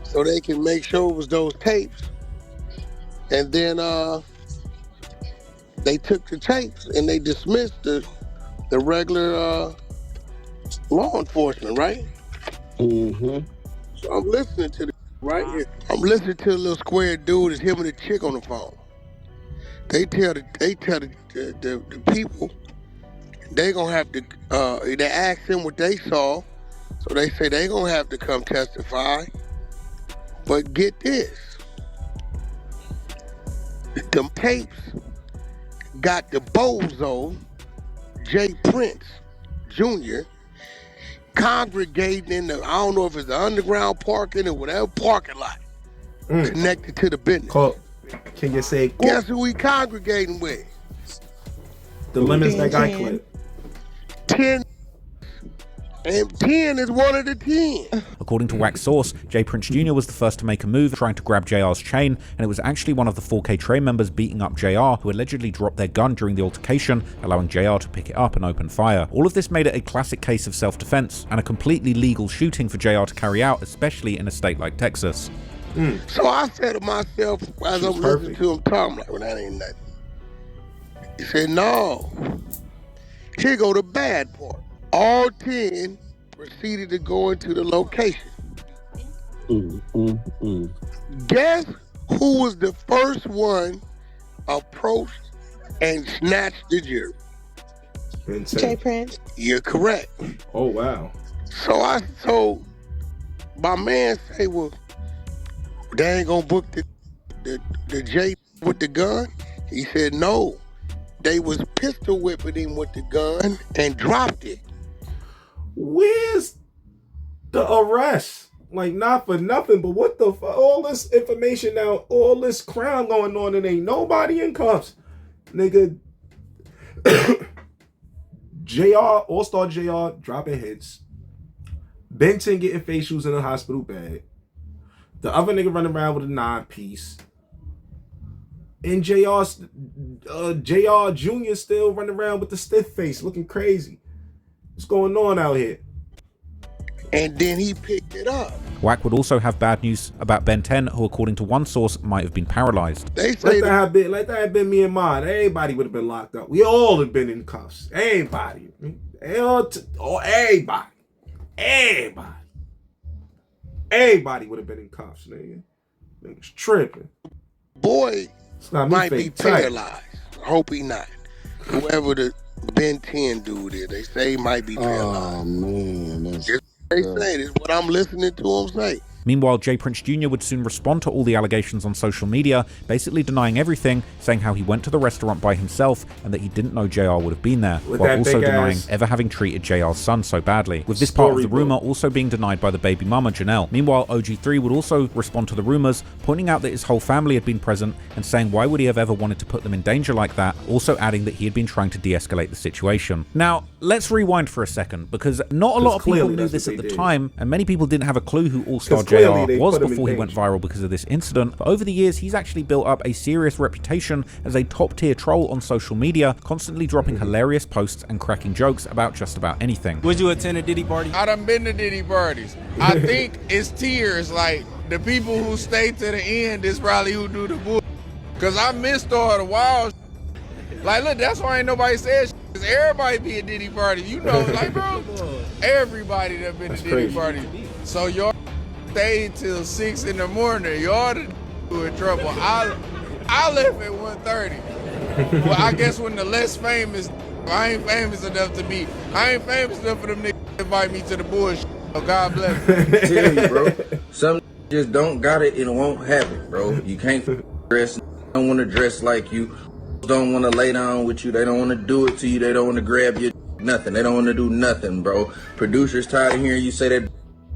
so they can make sure it was those tapes. And then they took the tapes and they dismissed the regular law enforcement, right? Mm-hmm. So I'm listening to this right here. I'm listening to the little square dude. It's him and the chick on the phone. They tell the people they gonna have to. They ask them what they saw, so they say they gonna have to come testify. But get this, them tapes got the bozo J. Prince Jr. congregating in the, I don't know if it's the underground parking or whatever parking lot connected to the business. Can you say? Guess who we congregating with? The lemons that got clipped. 10. And 10 is one of the 10. According to Wack's source, J. Prince Jr. was the first to make a move trying to grab JR's chain, and it was actually one of the 4K Trey members beating up JR who allegedly dropped their gun during the altercation, allowing JR to pick it up and open fire. All of this made it a classic case of self-defense and a completely legal shooting for JR to carry out, especially in a state like Texas. So I said to myself as I'm listening to him talk, I'm like, well, that ain't nothing. He said, no. Here go the bad part. All 10 proceeded to go into the location. Guess who was the first one approached and snatched the jury? J. Prince. You're correct. Oh, wow. So my man say, well, they ain't gonna book the J with the gun? He said, no. They was pistol whipping him with the gun and dropped it. Where's the arrest? Like, not for nothing, but what the fuck? All this information now, all this crime going on, and ain't nobody in cuffs. Nigga, JR, All-Star JR dropping hits. Ben 10 getting facials in a hospital bed. The other nigga running around with a 9-piece. And JR Jr. still running around with the stiff face, looking crazy. What's going on out here? And then he picked it up. Wack would also have bad news about Ben 10, who according to one source might have been paralyzed. They say that had been me and mine. Everybody would have been locked up. We all have been in cuffs. Everybody. Everybody. Everybody would have been in cuffs, nigga. Niggas tripping. Boy might be paralyzed. I hope he not. Whoever the Ben 10 dude is, they say he might be paralyzed. Oh, man. They say this is what I'm listening to him say. Meanwhile, J. Prince Jr. would soon respond to all the allegations on social media, basically denying everything, saying how he went to the restaurant by himself and that he didn't know JR would have been there, while also denying ever having treated JR's son so badly, with this part of the rumor also being denied by the baby mama Janelle. Meanwhile, OG3 would also respond to the rumors, pointing out that his whole family had been present and saying why would he have ever wanted to put them in danger like that, also adding that he had been trying to de-escalate the situation. Now, let's rewind for a second, because not a lot of people knew this at the time, and many people didn't have a clue who All-Star JR was before he went viral because of this incident, but over the years he's actually built up a serious reputation as a top-tier troll on social media, constantly dropping hilarious posts and cracking jokes about just about anything. Would you attend a Diddy party? I done been to Diddy parties. I think it's tears, like the people who stay to the end is probably who do the bull. Cause I missed all the wild shit. Like look, that's why ain't nobody said shit. Cause everybody be at Diddy party. You know, like bro, everybody that been to Diddy party. So y'all stayed till 6 in the morning. Y'all the in trouble. I left at 1:30. Well, I guess when the less famous, I ain't famous enough to be. I ain't famous enough for them niggas to invite me to the bullshit. Oh, God bless you. Tell you, bro. Some just don't got it and it won't happen, bro. You can't dress. Don't want to dress like you. Don't want to lay down with you. They don't want to do it to you. They don't want to grab your nothing. They don't want to do nothing, bro. Producers tired of hearing you say that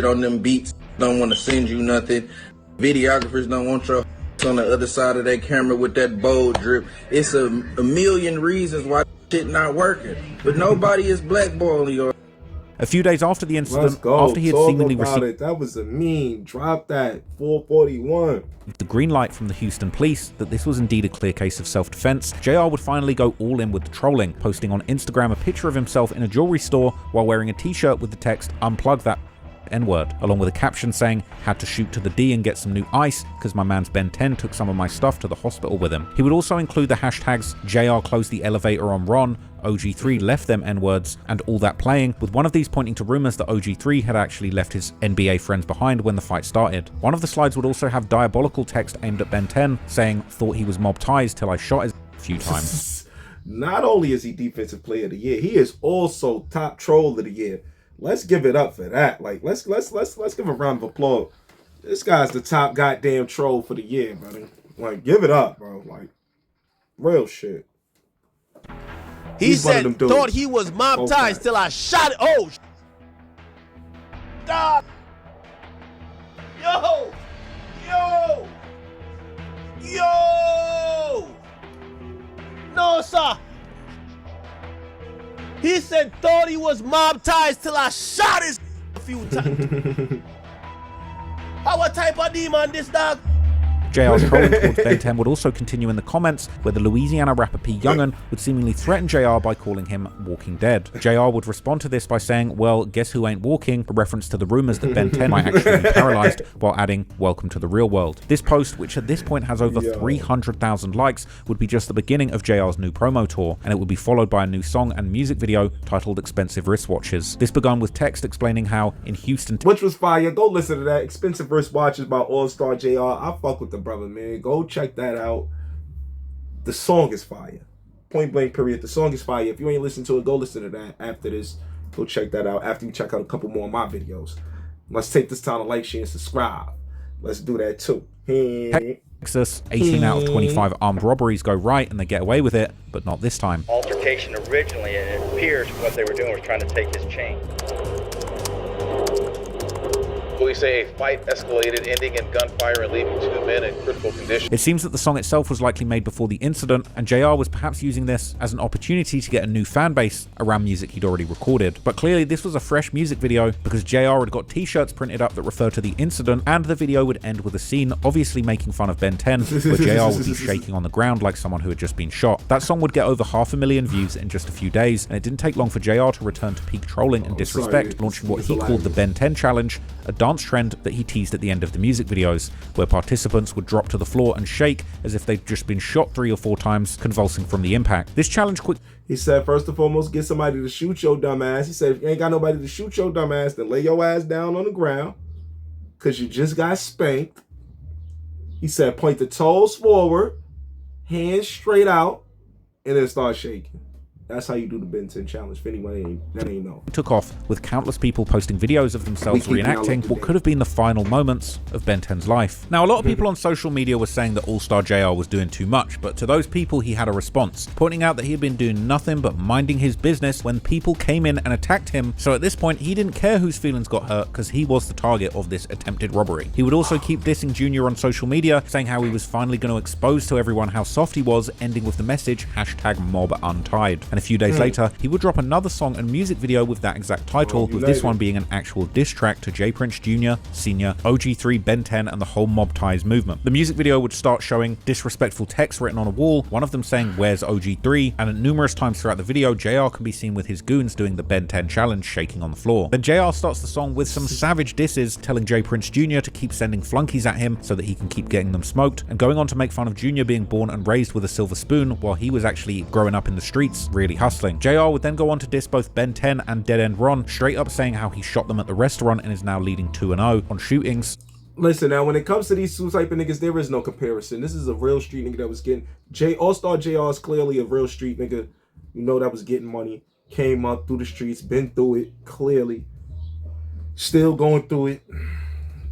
on them beats. Don't want to send you nothing. Videographers don't want your on the other side of that camera with that bold drip. It's a million reasons why shit not working, but nobody is blackballing you. A few days after the incident, after he had seemingly received that was a meme. Drop that 441. The green light from the Houston police that this was indeed a clear case of self-defense, JR would finally go all in with the trolling, posting on Instagram a picture of himself in a jewelry store while wearing a t-shirt with the text "Unplug that N-word," along with a caption saying, "Had to shoot to the D and get some new ice because my man's Ben 10 took some of my stuff to the hospital with him." He would also include the hashtags JR closed the elevator on Ron, OG3 left them N-words, and all that playing, with one of these pointing to rumors that OG3 had actually left his NBA friends behind when the fight started. One of the slides would also have diabolical text aimed at Ben 10 saying, "Thought he was mob ties till I shot his a few times." Not only is he defensive player of the year, he is also top troll of the year. Let's give it up for that. Like, let's give a round of applause. This guy's the top goddamn troll for the year, buddy. Like, give it up, bro. Like, real shit. He said, thought he was mob ties till I shot it. Oh, stop. Yo. No, sir. He said, thought he was mob ties till I shot his a few times. What type of demon this dog? JR's trolling towards Ben 10 would also continue in the comments, where the Louisiana rapper P. Youngin would seemingly threaten JR by calling him Walking Dead. JR would respond to this by saying, "Well, guess who ain't walking?" a reference to the rumors that Ben 10 might actually be paralyzed, while adding, "Welcome to the real world." This post, which at this point has over 300,000 likes, would be just the beginning of JR's new promo tour, and it would be followed by a new song and music video titled Expensive Wristwatches. This began with text explaining how in Houston, which was fire. Go listen to that. Expensive Wristwatches by All-Star JR. I fuck with the brother, man. Go check that out. The song is fire. Point blank period. The song is fire. If you ain't listened to it, go listen to that after this. Go check that out after you check out a couple more of my videos. Let's take this time to like, share, and subscribe. Let's do that too. Texas, 18 out of 25 armed robberies go right and they get away with it, but not this time. Altercation originally, and it appears what they were doing was trying to take his chain. Police say a fight escalated, ending in gunfire and leaving 2 men in critical condition. It seems that the song itself was likely made before the incident, and JR was perhaps using this as an opportunity to get a new fan base around music he'd already recorded. But clearly this was a fresh music video, because JR had got t-shirts printed up that refer to the incident, and the video would end with a scene obviously making fun of Ben 10, where JR would be shaking on the ground like someone who had just been shot. That song would get over 500,000 views in just a few days, and it didn't take long for JR to return to peak trolling and disrespect, launching what he called the Ben 10 Challenge, a dance trend that he teased at the end of the music videos, where participants would drop to the floor and shake as if they'd just been shot 3 or 4 times, convulsing from the impact. This challenge He said, first and foremost, get somebody to shoot your dumb ass. He said, if you ain't got nobody to shoot your dumb ass, then lay your ass down on the ground, because you just got spanked. He said, point the toes forward, hands straight out, and then start shaking. That's how you do the Ben 10 challenge. If anyone that ain't know. Took off with countless people posting videos of themselves reenacting what could have been the final moments of Ben 10's life. Now, a lot of people on social media were saying that All-Star JR was doing too much, but to those people he had a response, pointing out that he had been doing nothing but minding his business when people came in and attacked him. So at this point, he didn't care whose feelings got hurt because he was the target of this attempted robbery. He would also keep dissing Junior on social media, saying how he was finally going to expose to everyone how soft he was, ending with the message #MobUntied. And a few days later, he would drop another song and music video with that exact title, with this one being an actual diss track to J Prince Jr., Senior, OG3, Ben 10, and the whole Mob Ties movement. The music video would start showing disrespectful text written on a wall, one of them saying "Where's OG3?" and at numerous times throughout the video, JR can be seen with his goons doing the Ben 10 challenge, shaking on the floor. Then JR starts the song with some savage disses, telling J Prince Jr. to keep sending flunkies at him so that he can keep getting them smoked, and going on to make fun of Junior being born and raised with a silver spoon while he was actually growing up in the streets, really hustling. JR would then go on to diss both Ben 10 and Dead End Ron, straight up saying how he shot them at the restaurant and is now leading 2-0 on shootings. Listen, now when it comes to these two type of niggas, there is no comparison. This is a real street nigga that was getting All-Star JR is clearly a real street nigga. You know, that was getting money, came up through the streets, been through it, clearly still going through it,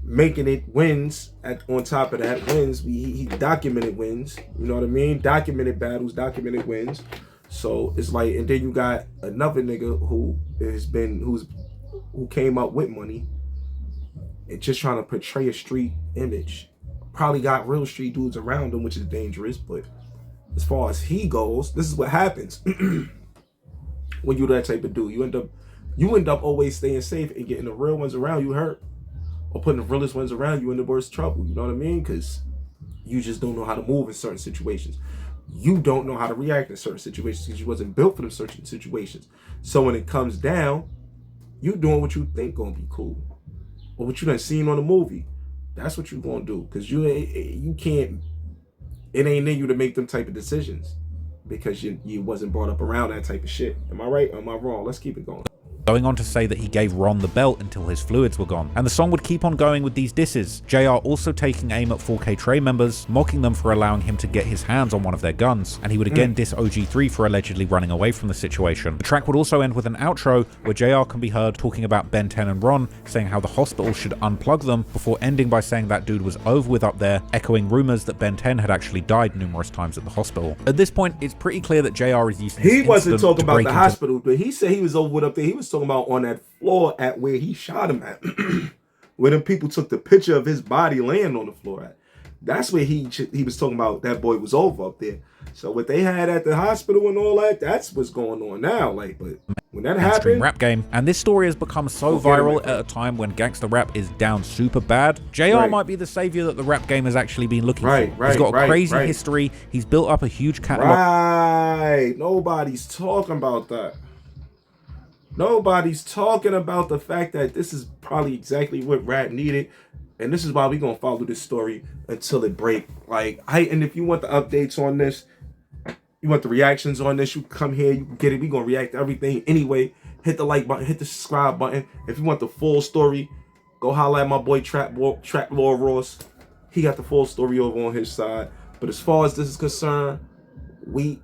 making it, wins on top of that, wins. He documented wins, you know what I mean? Documented battles, documented wins. So it's like, and then you got another nigga who came up with money and just trying to portray a street image. Probably got real street dudes around him, which is dangerous, but as far as he goes, this is what happens when you're that type of dude. You end up always staying safe and getting the real ones around you hurt, or putting the realest ones around you in the worst trouble. You know what I mean? Because you just don't know how to move in certain situations. You don't know how to react in certain situations because you wasn't built for them certain situations. So when it comes down, you doing what you think gonna be cool, or what you done seen on a movie. That's what you gonna do, because you can't. It ain't in you to make them type of decisions because you wasn't brought up around that type of shit. Am I right or am I wrong? Let's keep it going. Going on to say that he gave Ron the belt until his fluids were gone. And the song would keep on going with these disses. JR also taking aim at 4K Trey members, mocking them for allowing him to get his hands on one of their guns. And he would again diss OG3 for allegedly running away from the situation. The track would also end with an outro where JR can be heard talking about Ben 10 and Ron, saying how the hospital should unplug them, before ending by saying that dude was over with up there, echoing rumors that Ben 10 had actually died numerous times at the hospital. At this point, it's pretty clear that JR is using this He wasn't talking about the into hospital, but he said he was over with up there. He was talking about on that floor at where he shot him at, where them people took the picture of his body laying on the floor at. That's where he was talking about that boy was over up there. So what they had at the hospital and all that, that's what's going on now. Like, but when that happened, rap game, and this story has become so viral at a time when gangster rap is down super bad. JR might be the savior that the rap game has actually been looking for. He's got a crazy history. He's built up a huge catalog. Right. Nobody's talking about that. Nobody's talking about the fact that this is probably exactly what rap needed. And this is why we're going to follow this story until it break. Like, and if you want the updates on this, you want the reactions on this, you come here, you can get it. We're going to react to everything anyway. Hit the like button, hit the subscribe button. If you want the full story, go holler at my boy Trap Lord Ross. He got the full story over on his side. But as far as this is concerned, we